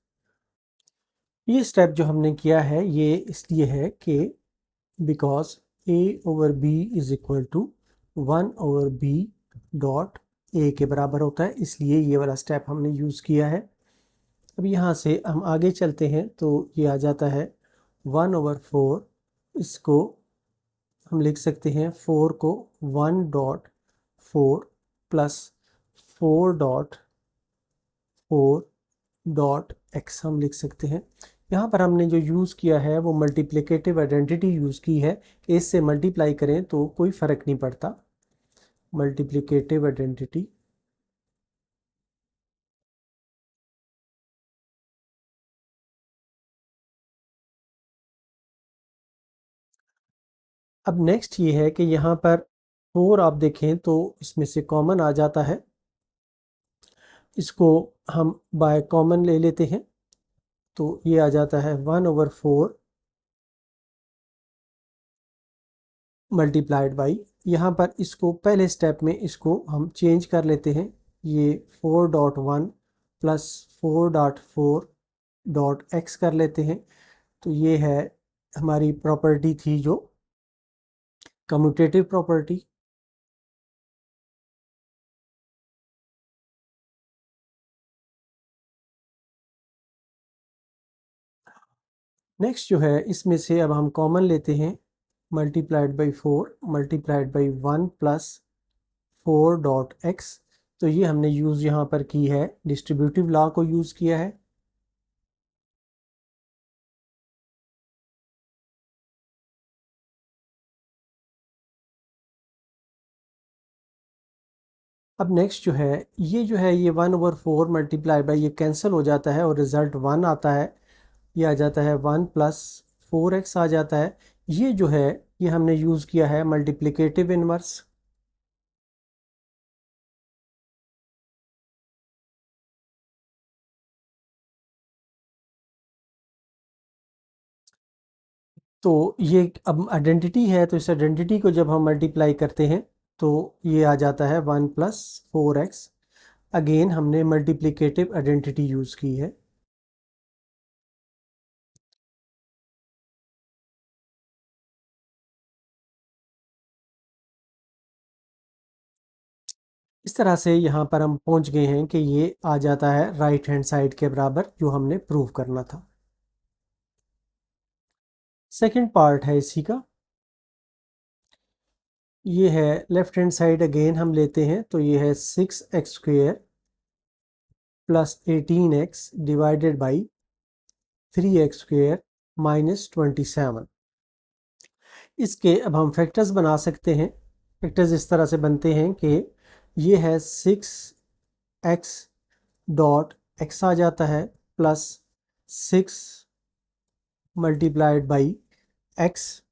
ये स्टेप जो हमने किया है ये इसलिए है कि because a/b is equal to 1/b dot a के बराबर होता है, इसलिए ये वाला स्टेप हमने यूज़ किया है। अब यहाँ से हम आगे चलते हैं तो ये आ जाता है 1/4, इसको हम लिख सकते हैं 4 को 1/4 प्लस 4/4 हम लिख सकते हैं। यहाँ पर हमने जो यूज़ किया है वो मल्टीप्लिकेटिव आइडेंटिटी यूज़ की है कि इससे मल्टीप्लाई करें तो कोई फ़र्क नहीं पड़ता, मल्टीप्लिकेटिव आइडेंटिटी। अब नेक्स्ट ये है कि यहाँ पर 4 आप देखें तो इसमें से कॉमन आ जाता है, इसको हम बाय कॉमन ले लेते हैं तो ये आ जाता है 1/4 मल्टीप्लाइड बाई, यहाँ पर इसको पहले स्टेप में इसको हम चेंज कर लेते हैं, ये 4.1 प्लस 4.4 कर लेते हैं, तो ये है हमारी प्रॉपर्टी थी जो कम्यूटेटिव प्रॉपर्टी। नेक्स्ट जो है इसमें से अब हम कॉमन लेते हैं, multiplied by 4 multiplied by 1 plus 4.x, तो ये हमने यूज़ यहाँ पर की है, डिस्ट्रीब्यूटिव लॉ को यूज़ किया है। अब नेक्स्ट जो है ये 1/4 मल्टीप्लाई बाई ये कैंसिल हो जाता है और रिज़ल्ट 1 आता है, ये आ जाता है 1 प्लस 4x आ जाता है। ये जो है ये हमने यूज़ किया है मल्टीप्लिकेटिव इनवर्स। तो ये अब आइडेंटिटी है, तो इस आइडेंटिटी को जब हम मल्टीप्लाई करते हैं तो ये आ जाता है 1 प्लस 4x। अगेन हमने मल्टीप्लिकेटिव आइडेंटिटी यूज़ की है। इस तरह से यहाँ पर हम पहुँच गए हैं कि ये आ जाता है राइट हैंड साइड के बराबर जो हमने प्रूव करना था। सेकंड पार्ट है इसी का, ये है लेफ्ट हैंड साइड अगेन हम लेते हैं तो ये है 6x square plus 18x divided by 3x square minus 27। इसके अब हम फैक्टर्स बना सकते हैं। फैक्टर्स इस तरह से बनते हैं कि ये है 6x डॉट x आ जाता है plus 6 multiplied by x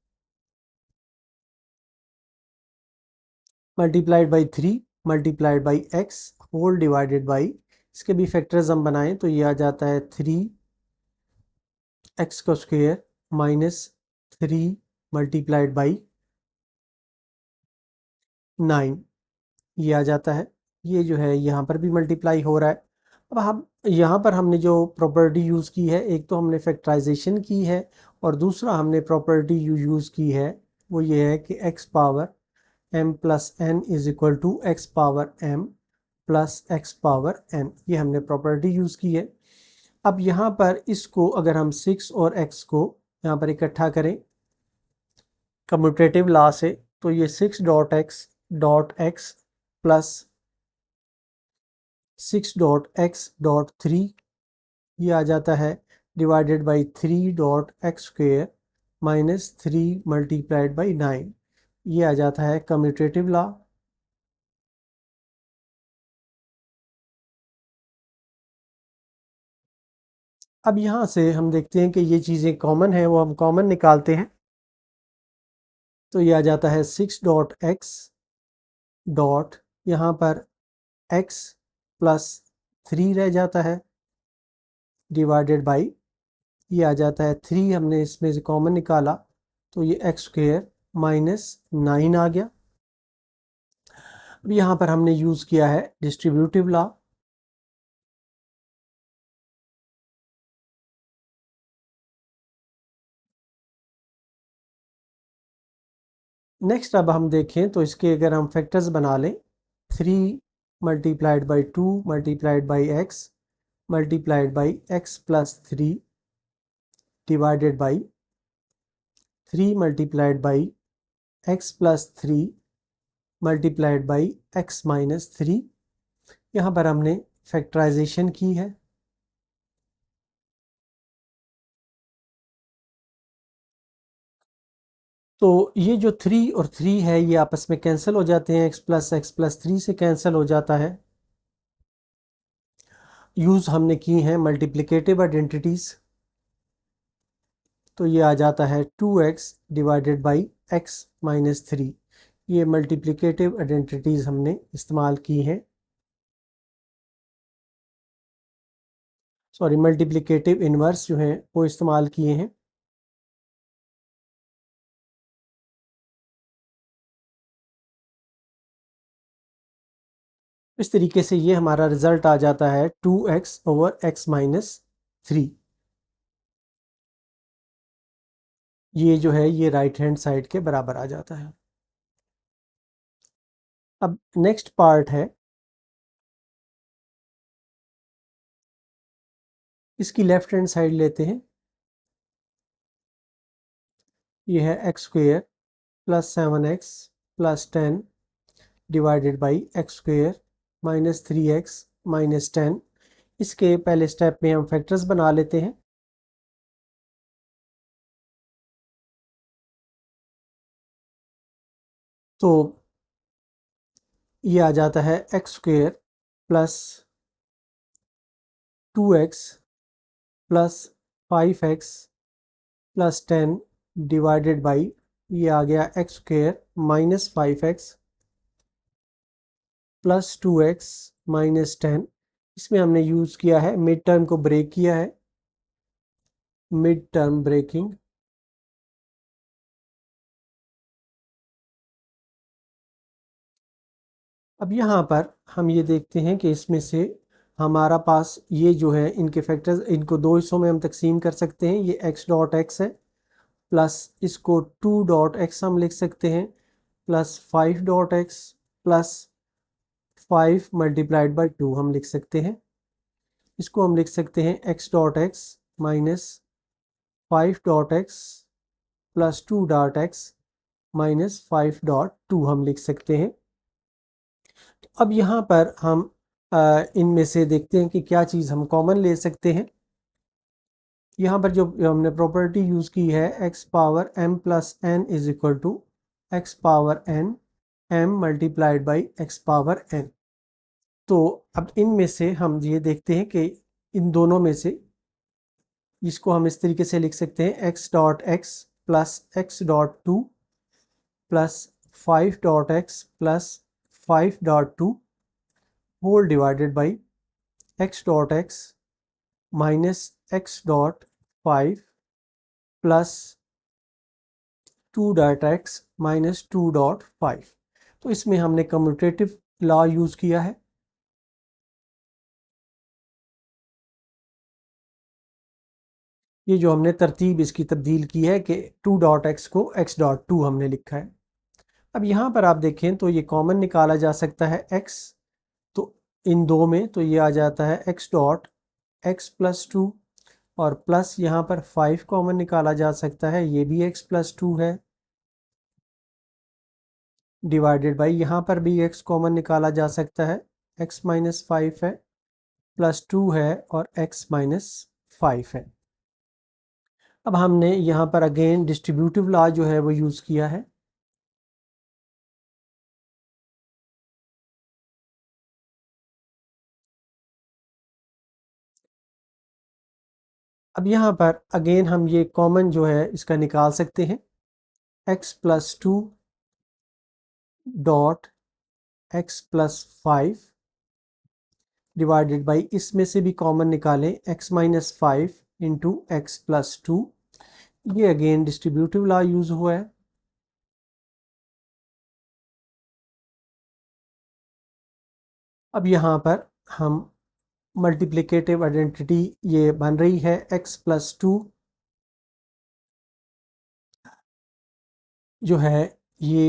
multiplied by 3 multiplied by x whole divided by, इसके भी फैक्टर्स हम बनाएं तो ये आ जाता है 3x का स्क्वायर माइनस 3 मल्टीप्लाइड बाई 9, ये आ जाता है। ये जो है यहाँ पर भी मल्टीप्लाई हो रहा है। अब हम यहाँ पर हमने जो प्रॉपर्टी यूज़ की है, एक तो हमने फैक्टराइजेशन की है और दूसरा हमने प्रॉपर्टी यूज़ की है वो ये है कि x power m plus n is equal to X power m plus X power n, ये हमने प्रॉपर्टी यूज़ की है। अब यहाँ पर इसको अगर हम 6 और x को यहाँ पर इकट्ठा करें कम्यूटेटिव लॉ से, तो ये 6 dot X plus 6 dot x dot 3 ये आ जाता है divided by 3 dot x square minus 3 multiplied by 9, ये आ जाता है कम्यूटेटिव लॉ। अब यहाँ से हम देखते हैं कि ये चीज़ें कॉमन है, वो हम कॉमन निकालते हैं तो ये आ जाता है 6 डॉट एक्स डॉट यहाँ पर x प्लस 3 रह जाता है डिवाइडेड बाई, ये आ जाता है 3 हमने इसमें से कॉमन निकाला तो ये एक्स स्क्वेयर माइनस 9 आ गया। अब यहाँ पर हमने यूज़ किया है डिस्ट्रीब्यूटिव लॉ। नेक्स्ट अब हम देखें तो इसके अगर हम फैक्टर्स बना लें 3 multiplied by 2 multiplied by x multiplied by x plus 3 divided by 3 multiplied by x plus 3 multiplied by x minus 3, यहाँ पर हमने फैक्टराइजेशन की है। तो ये जो 3 और 3 है ये आपस में कैंसिल हो जाते हैं, x प्लस 3 से कैंसिल हो जाता है। यूज़ हमने की हैं मल्टीप्लिकेटिव आइडेंटिटीज़, तो ये आ जाता है 2x divided by x minus 3, ये मल्टीप्लिकेटिव आइडेंटिटीज़ हमने इस्तेमाल की हैं, सॉरी मल्टीप्लिकेटिव इन्वर्स जो हैं वो इस्तेमाल किए हैं। इस तरीके से ये हमारा रिजल्ट आ जाता है 2x ओवर x माइनस 3, ये जो है ये राइट हैंड साइड के बराबर आ जाता है। अब नेक्स्ट पार्ट है, इसकी लेफ्ट हैंड साइड लेते हैं, ये है X square plus 7x plus 10 divided by x square minus 3x minus 10। इसके पहले स्टेप में हम फैक्टर्स बना लेते हैं, तो ये आ जाता है X square plus 2x plus 5x plus 10 divided by, ये आ गया x square minus 5x plus 2x minus 10। इसमें हमने यूज़ किया है मिड टर्म को ब्रेक किया है, मिड टर्म ब्रेकिंग। अब यहाँ पर हम ये देखते हैं कि इसमें से हमारा पास ये जो है इनके फैक्टर्स, इनको दो हिस्सों में हम तकसीम कर सकते हैं। ये x डॉट एक्स है प्लस इसको 2 डॉट एक्स हम लिख सकते हैं plus 5 dot X plus 5 multiplied by 2 हम लिख सकते हैं। इसको हम लिख सकते हैं x dot x minus 5 dot X plus 2 dot x minus 5 dot 2 हम लिख सकते हैं। अब यहाँ पर हम इनमें से देखते हैं कि क्या चीज़ हम कॉमन ले सकते हैं। यहाँ पर जो हमने प्रॉपर्टी यूज़ की है x power m plus n is equal to X power n m multiplied by x power n। तो अब इनमें से हम ये देखते हैं कि इन दोनों में से इसको हम इस तरीके से लिख सकते हैं x dot x plus x dot two plus 5 dot x plus 5 dot two whole divided by x dot x minus x dot 5 plus 2 dot x minus 2 dot 5। तो इसमें हमने कम्यूटेटिव लॉ यूज़ किया है। ये जो हमने तरतीब इसकी तब्दील की है कि 2 डॉट x को x डॉट 2 हमने लिखा है। अब यहाँ पर आप देखें तो ये कॉमन निकाला जा सकता है x, तो इन दो में तो ये आ जाता है x डॉट x प्लस 2 और प्लस यहाँ पर 5 कॉमन निकाला जा सकता है, ये भी x प्लस 2 है, डिवाइडेड बाई यहाँ पर भी x कॉमन निकाला जा सकता है, x माइनस 5 है, प्लस 2 है और x माइनस 5 है। अब हमने यहाँ पर अगेन डिस्ट्रीब्यूटिव लॉ जो है वो यूज़ किया है। अब यहाँ पर अगेन हम ये कॉमन जो है इसका निकाल सकते हैं, x plus 2 dot x plus 5 divided by इसमें से भी कॉमन निकालें x minus 5 into X plus 2। ये अगेन डिस्ट्रीब्यूटिव लॉ यूज़ हुआ है। अब यहाँ पर हम मल्टीप्लिकेटिव आइडेंटिटी ये बन रही है, x प्लस 2 जो है ये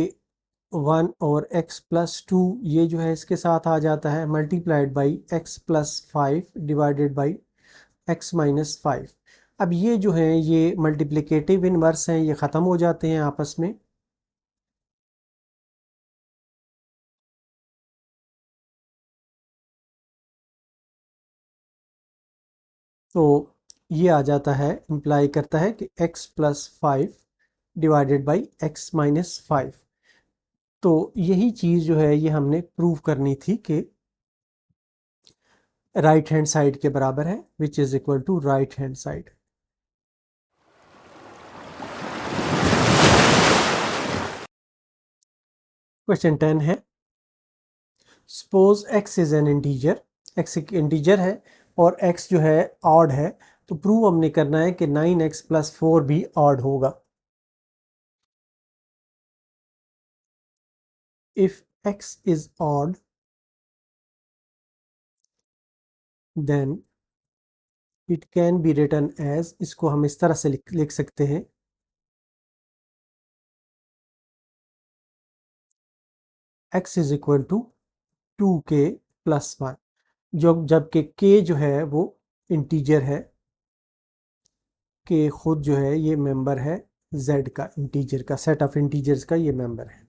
1 और x प्लस 2 ये जो है इसके साथ आ जाता है, multiplied by x plus 5 divided by x minus 5। अब ये जो है ये मल्टीप्लिकेटिव इनवर्स हैं, ये ख़त्म हो जाते हैं आपस में। तो ये आ जाता है, इंप्लाई करता है कि x plus 5 divided by x minus 5। तो यही चीज़ जो है ये हमने प्रूव करनी थी कि राइट हैंड साइड के बराबर है, which is equal to right hand side. Question 10 है, suppose x is an integer, x एक इंटीजर है और x जो है ऑड है, तो प्रूव हमने करना है कि 9x प्लस 4 भी ऑड होगा। If x is odd then it can be written as, इसको हम इस तरह से लिख सकते हैं, x is equal to 2k plus 1। जबकि k जो है वो इंटीजर है, k खुद जो है ये मेंबर है z का, इंटीजर का, सेट ऑफ इंटीजर्स का ये मेंबर है।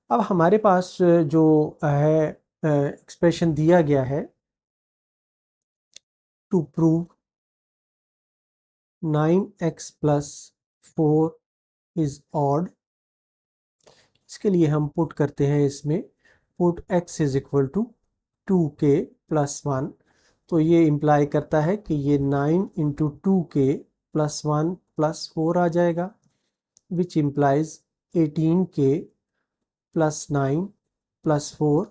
अब हमारे पास जो है एक्सप्रेशन दिया गया है to prove 9x plus 4 is odd, इसके लिए हम पुट करते हैं इसमें, put x is equal to 2k plus 1। तो ये इम्प्लाई करता है कि ये 9 इंटू 2k प्लस 1 प्लस 4 आ जाएगा, which implies 18k plus 9 plus 4,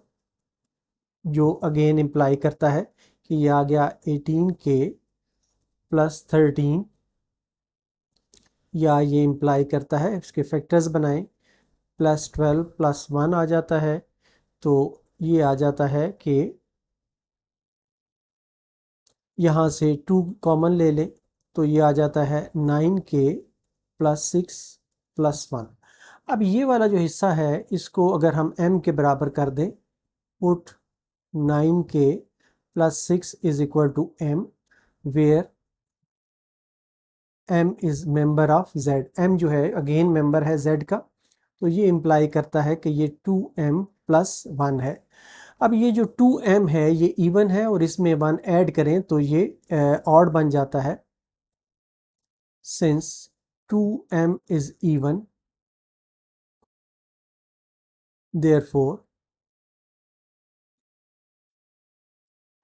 जो अगेन इम्प्लाई करता है कि ये आ गया 18k प्लस 13, या ये इम्प्लाई करता है, इसके फैक्टर्स बनाएं, प्लस 12 प्लस 1 आ जाता है। तो ये आ जाता है कि यहाँ से 2 कॉमन ले लें, तो ये आ जाता है 9k प्लस 6 प्लस 1। अब ये वाला जो हिस्सा है इसको अगर हम m के बराबर कर दें, put 9k plus 6 is equal to m, where m is member of z। m जो है अगेन मेंबर है z का, तो ये इम्प्लाई करता है कि ये 2m प्लस 1 है। अब ये जो 2m है ये इवन है और इसमें 1 ऐड करें तो ये ऑड बन जाता है। Since 2m is even, Therefore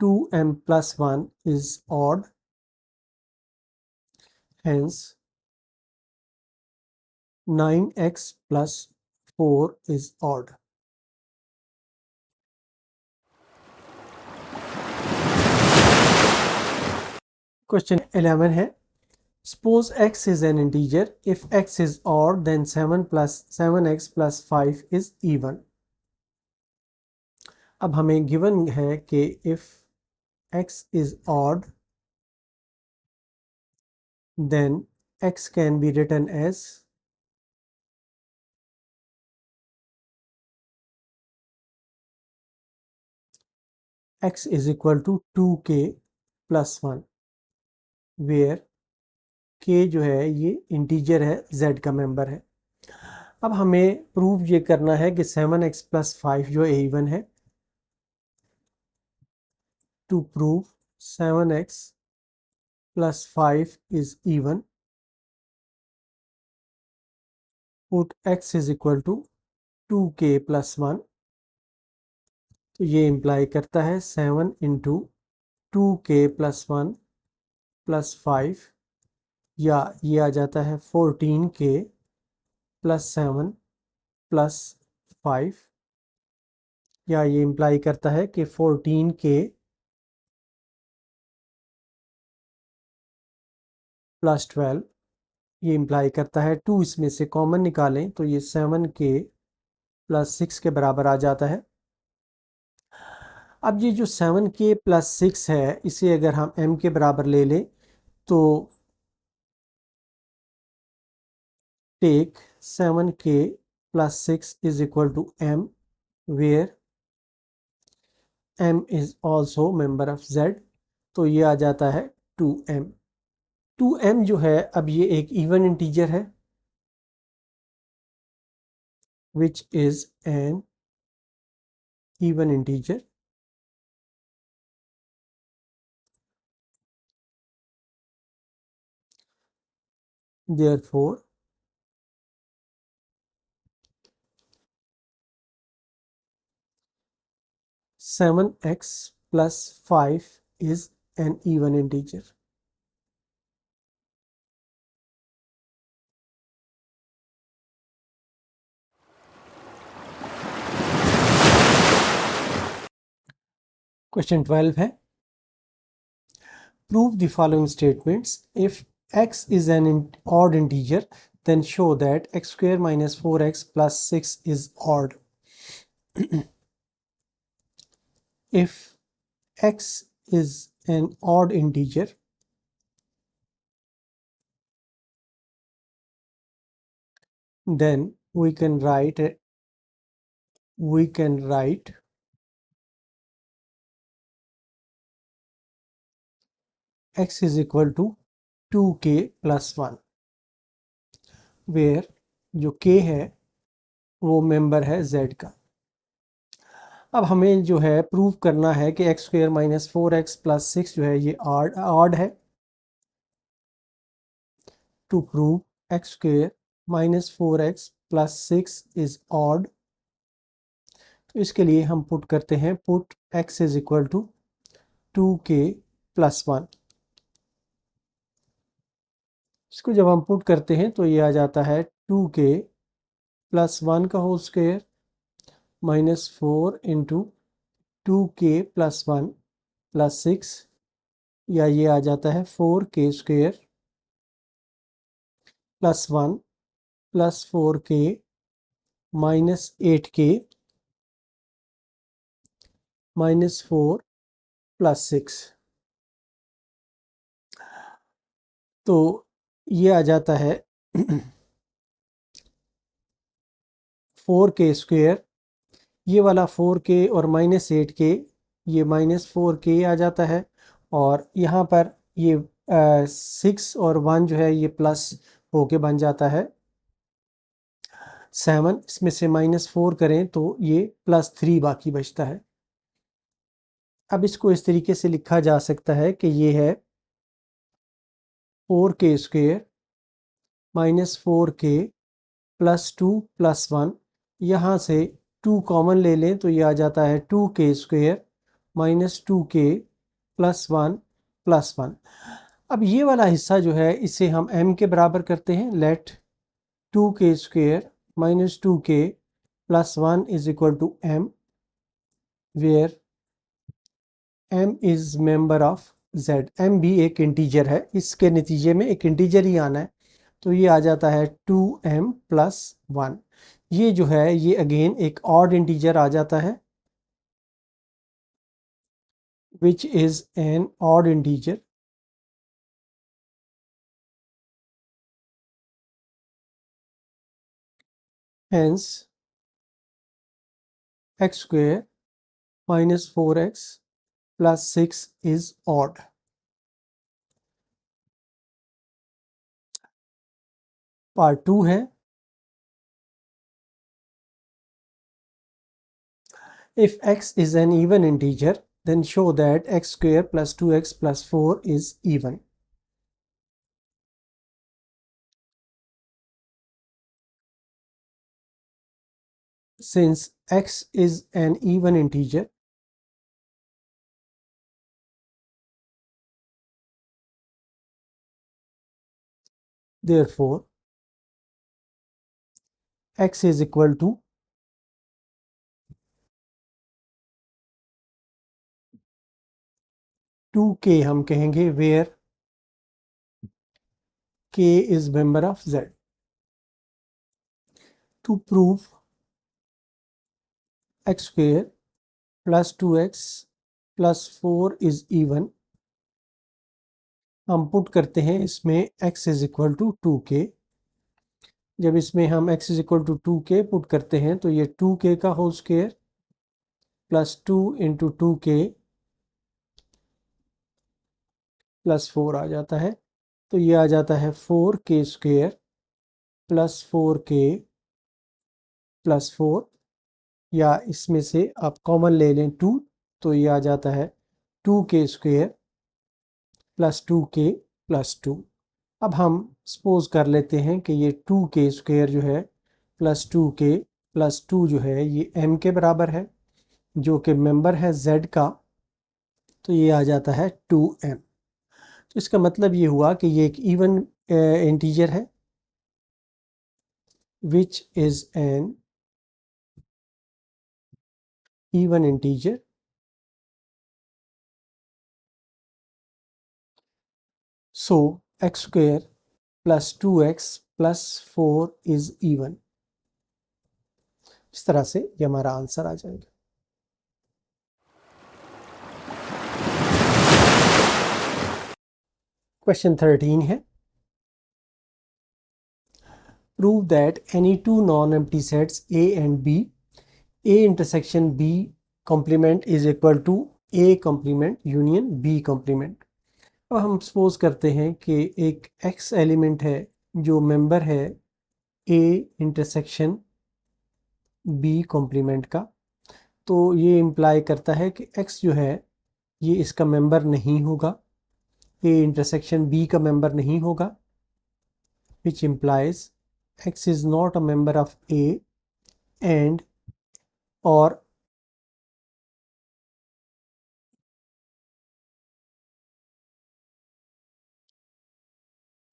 2m plus 1 is odd, hence 9x plus 4 is odd. Question 11 है, suppose x is an integer. If x is odd, then 7x plus 5 is even. अब हमें given है कि if x is odd, then x can be written as x is equal to 2k plus 1, where k जो है ये integer है, z का member है। अब हमें प्रूव ये करना है कि 7x plus 5 जो even है। To prove 7x plus 5 is even, put x is equal to 2k plus 1। तो ये इम्प्लाई करता है 7 इंटू 2k plus 1 plus 5, या ये आ जाता है 14k plus 7 plus 5, या ये इम्प्लाई करता है कि 14k plus 12, ये इम्प्लाई करता है 2 इसमें से कॉमन निकालें तो ये 7k plus 6 के बराबर आ जाता है। अब ये जो 7k plus 6 है, इसे अगर हम m के बराबर ले लें तो take 7k plus 6 is equal to m, where m is also member of z। तो ये आ जाता है 2m। 2m जो है अब ये एक इवन इंटीजर है, which is an even integer। Therefore 7x plus 5 is an even integer। Question 12 है, prove the following statements. If x is an odd integer, then show that x square minus 4x plus 6 is odd. If x is an odd integer, then we can write x is equal to 2k plus 1, where जो k है वो member है z का। अब हमें जो है prove करना है कि x square minus 4x plus 6 जो है ये ऑड है। To prove X square minus 4x plus 6 is odd, तो इसके लिए हम पुट करते हैं, put x is equal to 2k plus 1। इसको जब हम पुट करते हैं तो ये आ जाता है 2k प्लस 1 का whole square minus 4 into 2k plus 1 plus 6, या ये आ जाता है 4k स्क्वेयर प्लस 1 plus 4k minus 8k minus 4 plus 6। तो ये आ जाता है 4k स्क्वेयर, ये वाला 4k और माइनस 8k, ये माइनस 4k आ जाता है, और यहाँ पर ये 6 और 1 जो है ये प्लस होके बन जाता है 7। इसमें से माइनस 4 करें तो ये प्लस 3 बाकी बचता है। अब इसको इस तरीके से लिखा जा सकता है कि ये है 4k square minus 4k plus 2 plus 1, यहाँ से 2 कॉमन ले लें तो ये आ जाता है 2k² minus 2k plus 1 plus 1। अब ये वाला हिस्सा जो है इसे हम m के बराबर करते हैं। Let 2k² minus 2k plus 1 is equal to m, where m is member of z। m भी एक इंटीजर है, इसके नतीजे में एक इंटीजर ही आना है। तो ये आ जाता है 2m प्लस 1। ये जो है ये अगेन एक ऑड इंटीजर आ जाता है, which is an odd integer, hence x square minus 4x plus 6 is odd. Part 2 है, if x is an even integer then show that x square plus 2x plus 4 is even. Since x is an even integer, therefore x is equal to 2k हम कहेंगे, where k is member of z. To prove x square plus 2x plus 4 is even, हम put करते हैं इसमें x is equal to 2k। जब इसमें हम x is equal to 2k put करते हैं तो ये 2k का whole square plus 2 into 2k plus 4 आ जाता है। तो ये आ जाता है 4k² प्लस 4k प्लस 4, या इसमें से आप कॉमन ले लें 2, तो ये आ जाता है 2k² प्लस 2k प्लस 2। अब हम सपोज कर लेते हैं कि ये 2k² जो है प्लस 2k प्लस 2 जो है ये m के बराबर है, जो कि मेंबर है z का। तो ये आ जाता है 2m। तो इसका मतलब ये हुआ कि ये एक इवन इंटीजर है, which is an even integer. So x² plus 2x plus 4 is even. इस तरह से ये हमारा आंसर आ जाएगा। क्वेश्चन 13 है, prove that any two non-empty sets A and B, A intersection B complement is equal to A complement union B complement। अब हम suppose करते हैं कि एक X एलिमेंट है जो मेंबर है A इंटरसेक्शन B कॉम्प्लीमेंट का। तो ये इम्प्लाई करता है कि X जो है ये इसका मेंबर नहीं होगा, A इंटरसेक्शन B का मेंबर नहीं होगा, which implies X is not a member of A and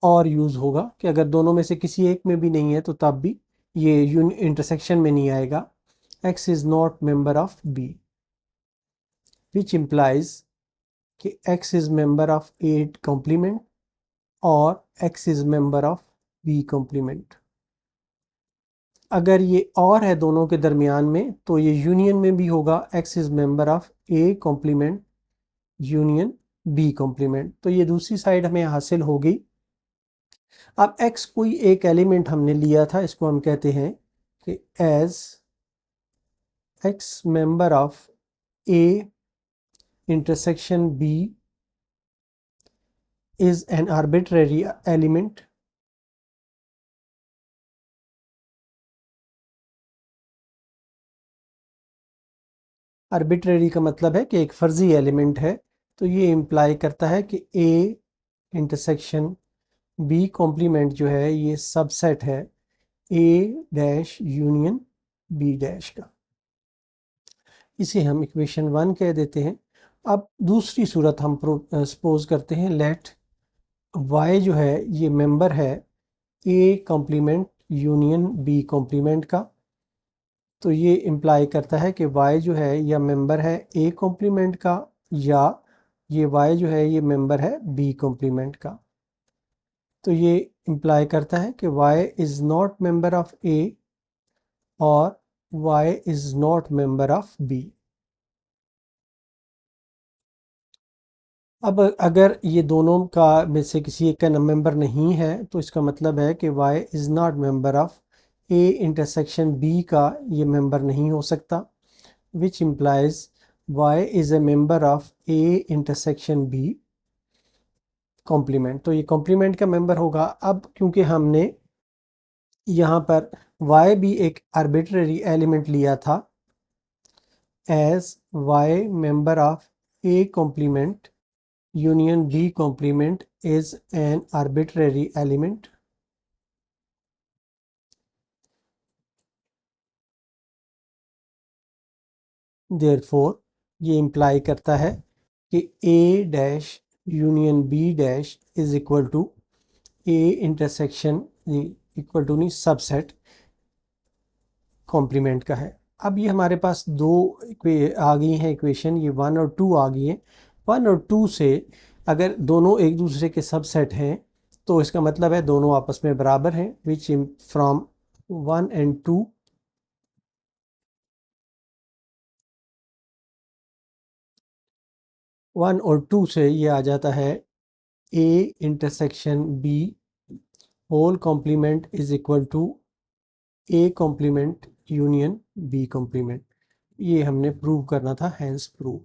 और यूज होगा कि अगर दोनों में से किसी एक में भी नहीं है तो तब भी ये इंटरसेक्शन में नहीं आएगा। X is not member of B, which implies कि X is member of A complement और X is member of B complement। अगर ये और है दोनों के दरमियान में तो ये यूनियन में भी होगा, X is member of A complement union B complement। तो ये दूसरी साइड हमें हासिल होगी। अब X कोई एक एलिमेंट हमने लिया था, इसको हम कहते हैं कि as X member of A intersection B is an arbitrary element। Arbitrary का मतलब है कि एक फर्जी एलिमेंट है। तो ये इम्प्लाई करता है कि A इंटरसेक्शन B कॉम्प्लीमेंट जो है ये सबसेट है A dash union B dash का। इसे हम इक्वेशन 1 कह देते हैं। अब दूसरी सूरत हम सपोज करते हैं, लेट y जो है ये मेंबर है a complement union b complement का। तो ये इम्प्लाई करता है कि y जो है या मेंबर है a कॉम्प्लीमेंट का, या ये y जो है ये मेंबर है b कॉम्प्लीमेंट का। तो ये इम्प्लाई करता है कि y is not member of a और y is not member of b। अब अगर ये दोनों का में से किसी एक का मेंबर नहीं है तो इसका मतलब है कि y is not member of a intersection b का ये मेंबर नहीं हो सकता, which implies y is a member of a intersection b complement. तो ये कॉम्प्लीमेंट का मेंबर होगा। अब क्योंकि हमने यहाँ पर y भी एक आर्बिट्रेरी एलिमेंट लिया था, as y member of a complement union b complement is an arbitrary element, therefore ये इम्प्लाई करता है कि a dash union b dash is equal to a intersection equal to नहीं सबसेट कॉम्प्लीमेंट का है। अब ये हमारे पास दो आ गई हैं इक्वेशन, ये 1 और 2 आ गई है। 1 और 2 से अगर दोनों एक दूसरे के सबसेट हैं तो इसका मतलब है दोनों आपस में बराबर हैं, विच फ्रॉम 1 एंड 2 1 और 2 से ये आ जाता है a intersection b whole complement is equal to a complement union b complement. ये हमने प्रूव करना था, हैंस प्रूव।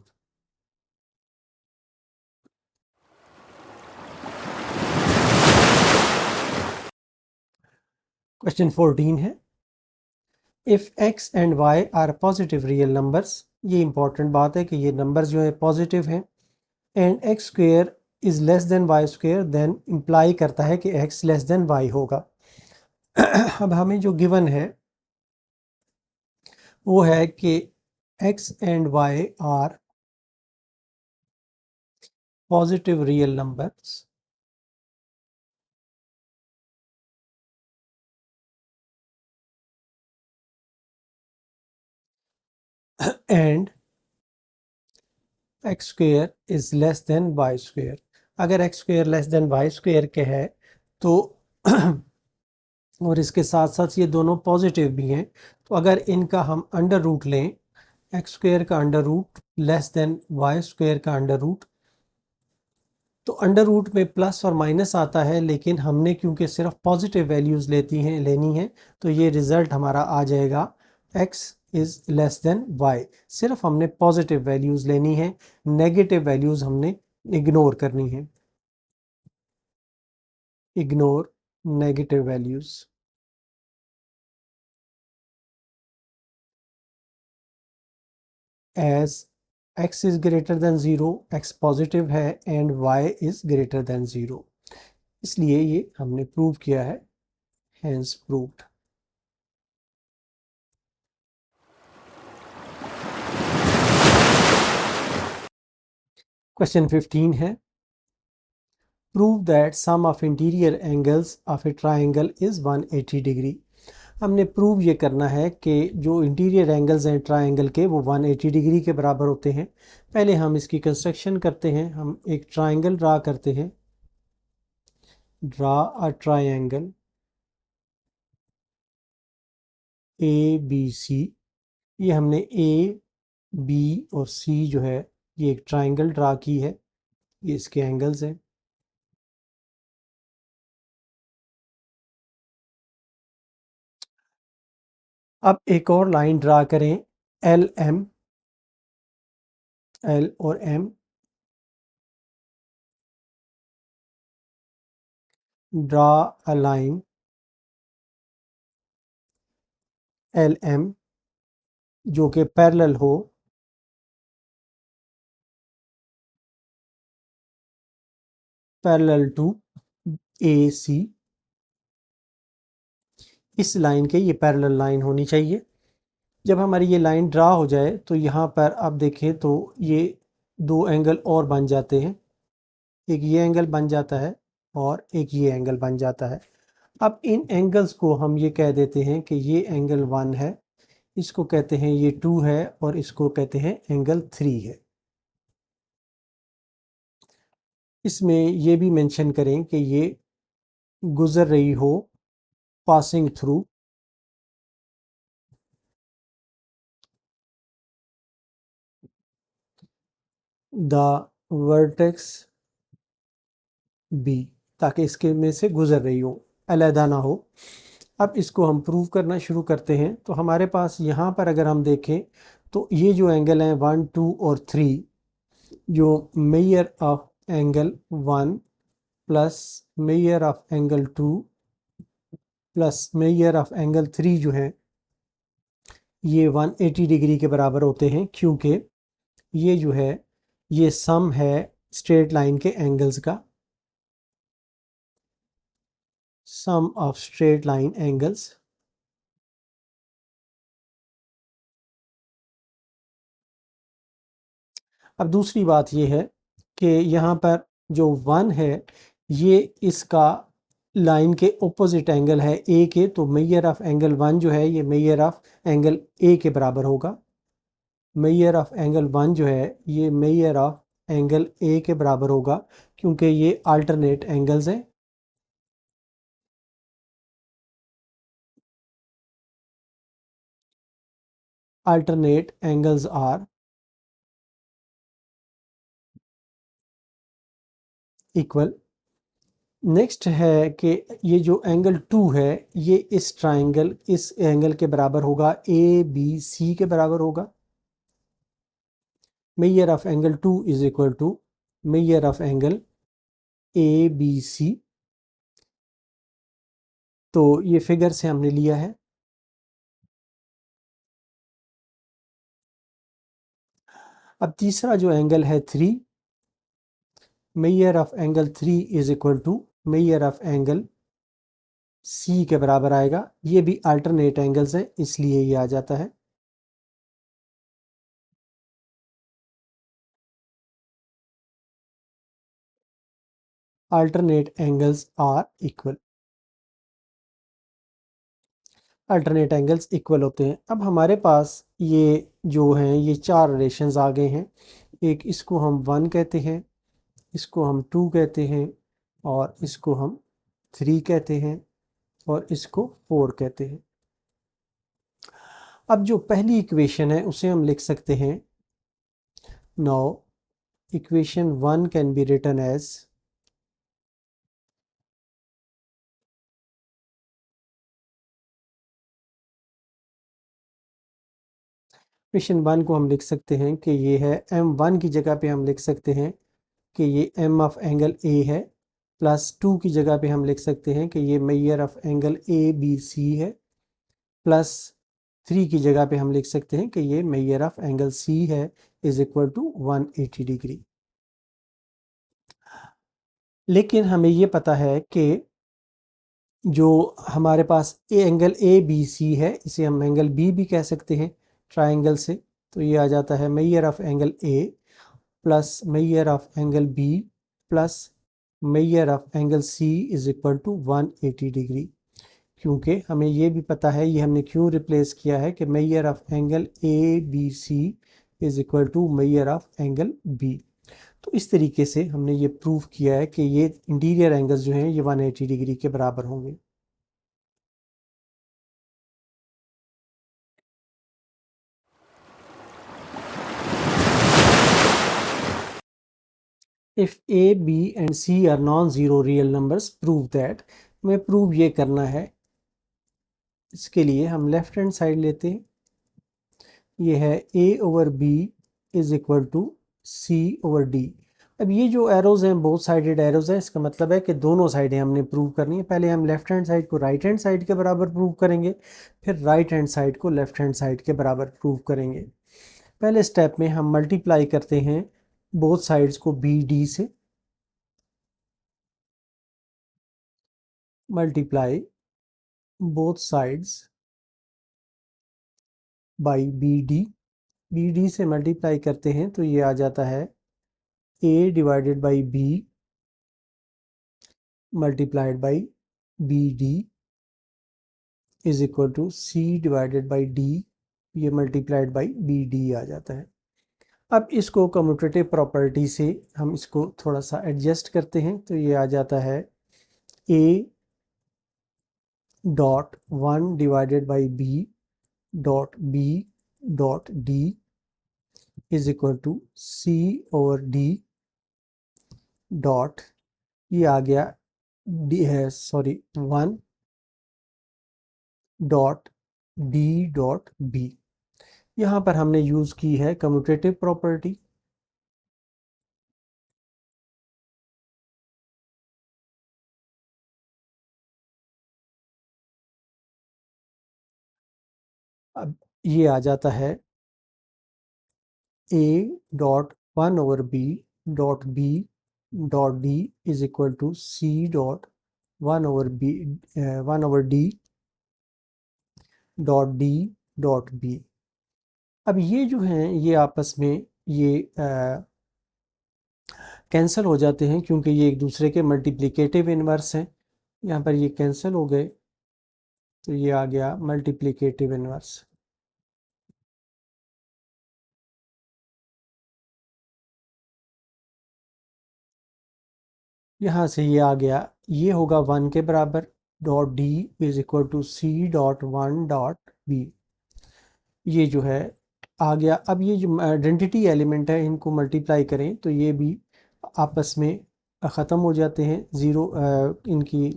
क्वेश्चन 14 है, if x and y are positive real numbers. ये इंपॉर्टेंट बात है कि ये नंबर्स जो है पॉजिटिव हैं, and x square is less than Y square, then imply करता है कि x लेस देन y होगा। अब हमें जो गिवन है वो है कि x and y are positive real numbers and x square is less than Y square. अगर X square less than Y square के है तो और इसके साथ साथ ये दोनों पॉजिटिव भी हैं, तो अगर इनका हम अंडर रूट लें, एक्स स्क्वेयर का under root less than Y square का अंडर रूट, तो अंडर रूट में प्लस और माइनस आता है, लेकिन हमने क्योंकि सिर्फ पॉजिटिव वैल्यूज़ लेनी है तो ये रिज़ल्ट हमारा आ जाएगा x is less than y। सिर्फ हमने पॉजिटिव वैल्यूज़ लेनी है, नेगेटिव वैल्यूज़ हमने इग्नोर करनी है। Ignore negative values. As x is greater than zero, x positive है and y is greater than zero, इसलिए ये हमने प्रूव किया है, हैंस प्रूव्ड। क्वेश्चन 15 है, prove that sum of interior angles of a triangle is 180 degree. हमने prove ये करना है कि जो इंटीरियर एंगल्स हैं ट्राइंगल के वो 180 डिग्री के बराबर होते हैं। पहले हम इसकी कंस्ट्रक्शन करते हैं, हम एक ट्राइंगल ड्रा करते हैं। Draw a triangle A B C. ये हमने ए बी और सी जो है ये एक ट्राइंगल ड्रा की है, ये इसके एंगल्स हैं। अब एक और लाइन ड्रा करें, एल एम, एल और M. Draw a line L M जो कि पैरेलल हो पैरेलल टू ए सी। इस लाइन के ये पैरेलल लाइन होनी चाहिए। जब हमारी ये लाइन ड्रा हो जाए तो यहाँ पर आप देखें तो ये दो एंगल और बन जाते हैं, एक ये एंगल बन जाता है और एक ये एंगल बन जाता है। अब इन एंगल्स को हम ये कह देते हैं कि ये एंगल 1 है, इसको कहते हैं ये 2 है और इसको कहते हैं एंगल 3 है। इसमें ये भी मेंशन करें कि ये गुजर रही हो, passing through the vertex B, ताकि इसके में से गुजर रही हो, अलहदा ना हो। अब इसको हम प्रूव करना शुरू करते हैं। तो हमारे पास यहाँ पर अगर हम देखें तो ये जो एंगल हैं 1, 2 और 3, जो major of angle 1 plus measure of angle 2 plus measure of angle 3 जो है ये 180 डिग्री के बराबर होते हैं, क्योंकि ये जो है ये सम है स्ट्रेट लाइन के एंगल्स का, सम ऑफ स्ट्रेट लाइन एंगल्स। अब दूसरी बात ये है कि यहाँ पर जो 1 है ये इसका लाइन के ऑपोजिट एंगल है ए के, तो मेजर ऑफ एंगल 1 जो है ये मेजर ऑफ एंगल ए के बराबर होगा। मेजर ऑफ एंगल 1 जो है ये मेजर ऑफ एंगल ए के बराबर होगा, क्योंकि ये अल्टरनेट एंगल्स हैं। Alternate angles are equal. Next है कि ये जो एंगल 2 है ये इस ट्राइंगल इस एंगल के बराबर होगा, ए बी सी के बराबर होगा। Measure of angle 2 is equal to measure of angle A B C. तो ये फिगर से हमने लिया है। अब तीसरा जो एंगल है 3, measure of angle 3 is equal to measure of angle C के बराबर आएगा। ये भी अल्टरनेट एंगल्स हैं, इसलिए ये आ जाता है। Alternate angles are equal. Alternate angles equal होते हैं। अब हमारे पास ये जो हैं ये चार रिलेशंस आ गए हैं। एक इसको हम 1 कहते हैं, इसको हम 2 कहते हैं और इसको हम 3 कहते हैं और इसको 4 कहते हैं। अब जो पहली इक्वेशन है उसे हम लिख सकते हैं, now equation 1 can be written as, equation 1 को हम लिख सकते हैं कि ये है m1 की जगह पे हम लिख सकते हैं कि ये m ऑफ एंगल a है, प्लस 2 की जगह पे हम लिख सकते हैं कि ये measure of angle A B C है, प्लस 3 की जगह पे हम लिख सकते हैं कि ये मेजर ऑफ एंगल सी है, इज इक्वल टू 180 डिग्री। लेकिन हमें ये पता है कि जो हमारे पास एंगल ए बी सी है इसे हम एंगल बी भी कह सकते हैं ट्राइंगल से। तो ये आ जाता है measure of angle A plus measure of angle B plus measure of angle C is equal to 180 degree. क्योंकि हमें ये भी पता है, ये हमने क्यों रिप्लेस किया है कि measure of angle A B C is equal to measure of angle B. तो इस तरीके से हमने ये प्रूव किया है कि ये इंटीरियर एंगल्स जो हैं ये 180 डिग्री के बराबर होंगे। If A B and C are non zero real numbers prove that, हमें प्रूव ये करना है। इसके लिए हम लेफ्ट हैंड साइड लेते हैं, ये है a over b is equal to c over d। अब ये जो एरोज हैं बोथ साइडेड एरोज हैं, इसका मतलब है कि दोनों साइडें हमने प्रूव करनी है। पहले हम लेफ्ट हैंड साइड को राइट हैंड साइड के बराबर प्रूव करेंगे, फिर राइट हैंड साइड को लेफ्ट हैंड साइड के बराबर प्रूव करेंगे। पहले स्टेप में हम मल्टीप्लाई करते हैं बोथ साइड्स को बी डी से, multiply both sides by B D से मल्टीप्लाई करते हैं तो ये आ जाता है A divided by B multiplied by B D is equal to C divided by D, ये मल्टीप्लाइड बाई बी डी आ जाता है। अब इसको कम्यूटेटिव प्रॉपर्टी से हम इसको थोड़ा सा एडजस्ट करते हैं तो ये आ जाता है A dot one divided by B dot B dot D is equal to C over D dot, ये आ गया डी है sorry one dot D dot B. यहाँ पर हमने यूज़ की है कम्यूटेटिव प्रॉपर्टी। अब ये आ जाता है A dot one over B dot B dot D is equal to C dot one over B one over D dot D dot B. अब ये जो हैं ये आपस में ये कैंसिल हो जाते हैं क्योंकि ये एक दूसरे के मल्टीप्लिकेटिव इनवर्स हैं। यहाँ पर ये कैंसिल हो गए तो ये आ गया मल्टीप्लिकेटिव इनवर्स। यहाँ से ये आ गया, ये होगा वन के बराबर dot D is equal to C dot one dot B, ये जो है आ गया। अब ये जो आइडेंटिटी एलिमेंट है इनको मल्टीप्लाई करें तो ये भी आपस में ख़त्म हो जाते हैं, ज़ीरो इनकी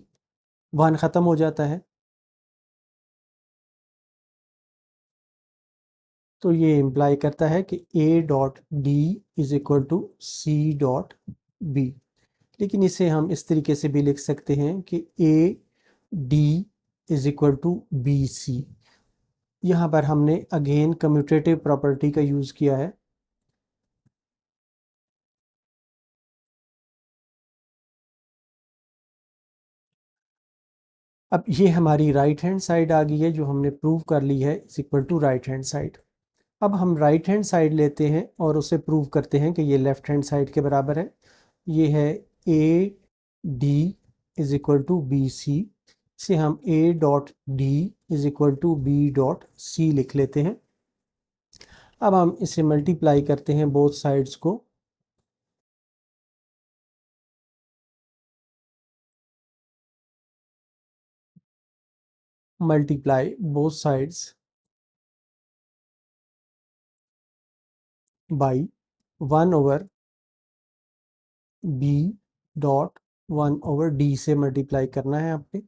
वन ख़त्म हो जाता है। तो ये इम्प्लाई करता है कि A dot D is equal to C dot B. लेकिन इसे हम इस तरीके से भी लिख सकते हैं कि A D is equal to B C. यहाँ पर हमने अगेन कम्यूटेटिव प्रॉपर्टी का यूज़ किया है। अब ये हमारी राइट हैंड साइड आ गई है जो हमने प्रूव कर ली है is equal to right hand side. अब हम राइट हैंड साइड लेते हैं और उसे प्रूव करते हैं कि ये लेफ्ट हैंड साइड के बराबर है। ये है A D is equal to B C, से हम A dot D is equal to B dot C लिख लेते हैं। अब हम इसे मल्टीप्लाई करते हैं बोथ साइड्स को। Multiply both sides by one over B dot one over D से मल्टीप्लाई करना है आपने।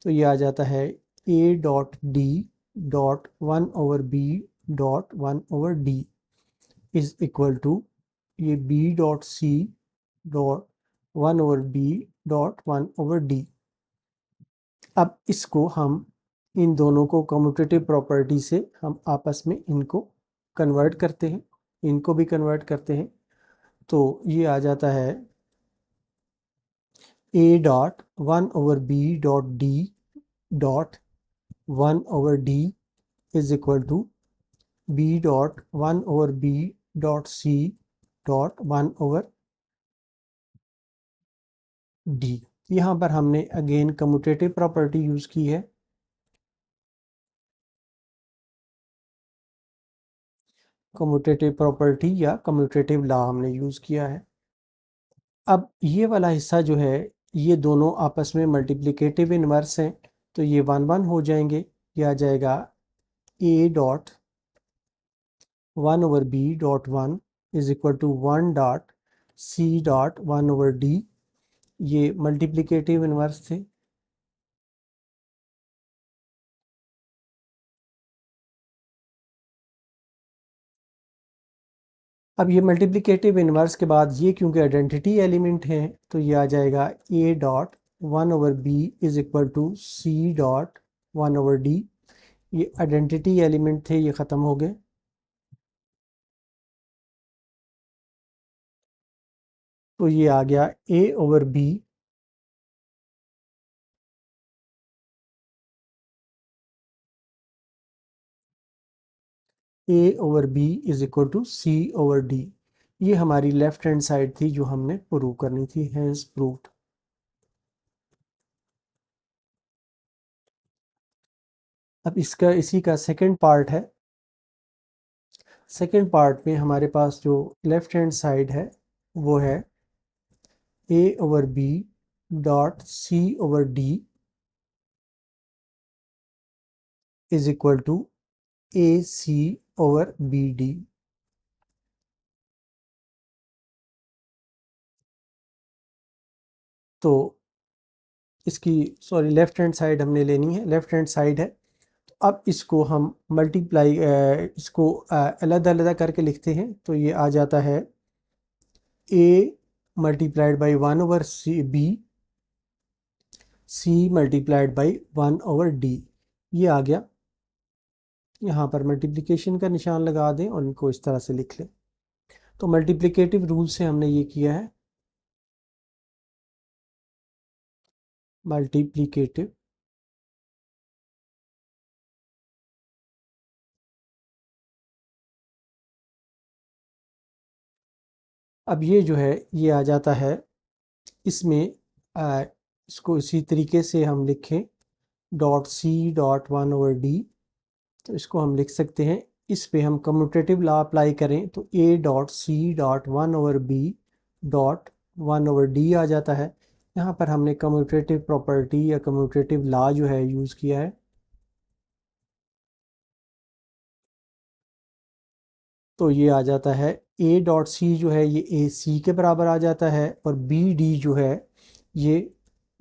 तो ये आ जाता है A dot D dot one over B dot one over D is equal to ये B dot C dot one over B dot one over D. अब इसको हम इन दोनों को कम्यूटेटिव प्रॉपर्टी से हम आपस में इनको कन्वर्ट करते हैं, इनको भी कन्वर्ट करते हैं। तो ये आ जाता है A dot one over B dot D dot one over D is equal to B dot one over B dot C dot one over D. यहाँ पर हमने अगेन कम्यूटेटिव प्रॉपर्टी यूज़ की है। कम्यूटेटिव प्रॉपर्टी या commutative law हमने use किया है। अब ये वाला हिस्सा जो है ये दोनों आपस में मल्टीप्लिकेटिव इनवर्स हैं तो ये वन वन हो जाएंगे। ये आ जाएगा A dot one over B dot one is equal to one dot C dot one over D, ये मल्टीप्लिकेटिव इनवर्स थे। अब ये मल्टीप्लिकेटिव इनवर्स के बाद ये क्योंकि आइडेंटिटी एलिमेंट हैं तो ये आ जाएगा A dot one over B is equal to C dot one over D, ये आइडेंटिटी एलिमेंट थे ये ख़त्म हो गए। तो ये आ गया A over B A over B is equal to C over D. ये हमारी लेफ्ट हैंड साइड थी जो हमने प्रूव करनी थी, हैंस प्रूव्ड। अब इसका इसी का सेकंड पार्ट है। सेकंड पार्ट में हमारे पास जो लेफ्ट हैंड साइड है वो है A over B dot C over D is equal to A C over B D. तो इसकी सॉरी लेफ्ट हैंड साइड हमने लेनी है, लेफ्ट हैंड साइड है। अब इसको हम मल्टीप्लाई इसको अलग अलग करके लिखते हैं तो ये आ जाता है A multiplied by 1 over C B, C multiplied by 1 over D. ये आ गया। यहाँ पर मल्टीप्लिकेशन का निशान लगा दें और इनको इस तरह से लिख लें। तो मल्टीप्लिकेटिव रूल से हमने ये किया है, मल्टीप्लिकेटिव अब ये जो है ये आ जाता है इसमें इसको इसी तरीके से हम लिखें dot C dot 1 over D. तो इसको हम लिख सकते हैं, इस पे हम कम्यूटेटिव लॉ अप्लाई करें तो A dot C dot 1 over B dot 1 over D आ जाता है। यहाँ पर हमने कम्यूटेटिव प्रॉपर्टी या कम्यूटेटिव लॉ जो है यूज़ किया है। तो ये आ जाता है ए डॉट सी जो है ये ए सी के बराबर आ जाता है और बी डी जो है ये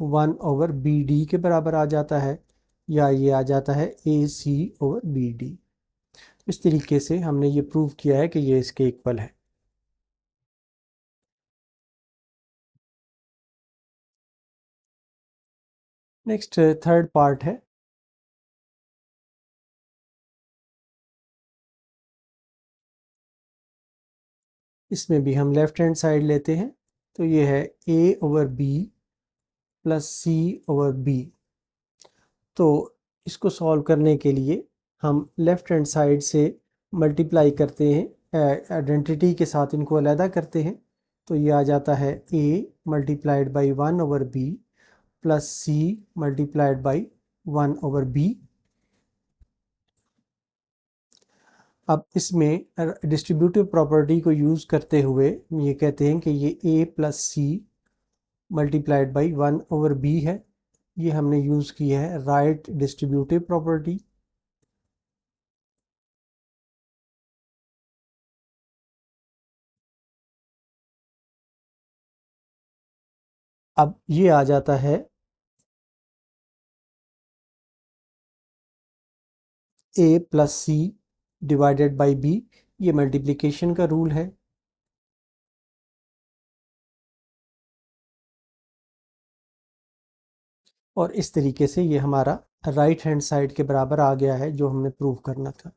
1 ओवर बी डी के बराबर आ जाता है, या ये आ जाता है ए सी ओवर बी डी। इस तरीके से हमने ये प्रूव किया है कि ये इसके इक्वल है। नेक्स्ट थर्ड पार्ट है। इसमें भी हम लेफ्ट हैंड साइड लेते हैं तो ये है A over B plus C over B. तो इसको सॉल्व करने के लिए हम लेफ्ट हैंड साइड से मल्टीप्लाई करते हैं, आइडेंटिटी के साथ इनको अलहदा करते हैं। तो ये आ जाता है A multiplied by 1 over B plus C multiplied by 1 over B. अब इसमें डिस्ट्रीब्यूटिव प्रॉपर्टी को यूज़ करते हुए ये कहते हैं कि ये A plus C multiplied by 1 over B है। ये हमने यूज़ की है राइट डिस्ट्रीब्यूटिव प्रॉपर्टी। अब ये आ जाता है A plus C divided by B. ये मल्टीप्लिकेशन का रूल है। और इस तरीके से ये हमारा राइट हैंड साइड के बराबर आ गया है जो हमने प्रूव करना था।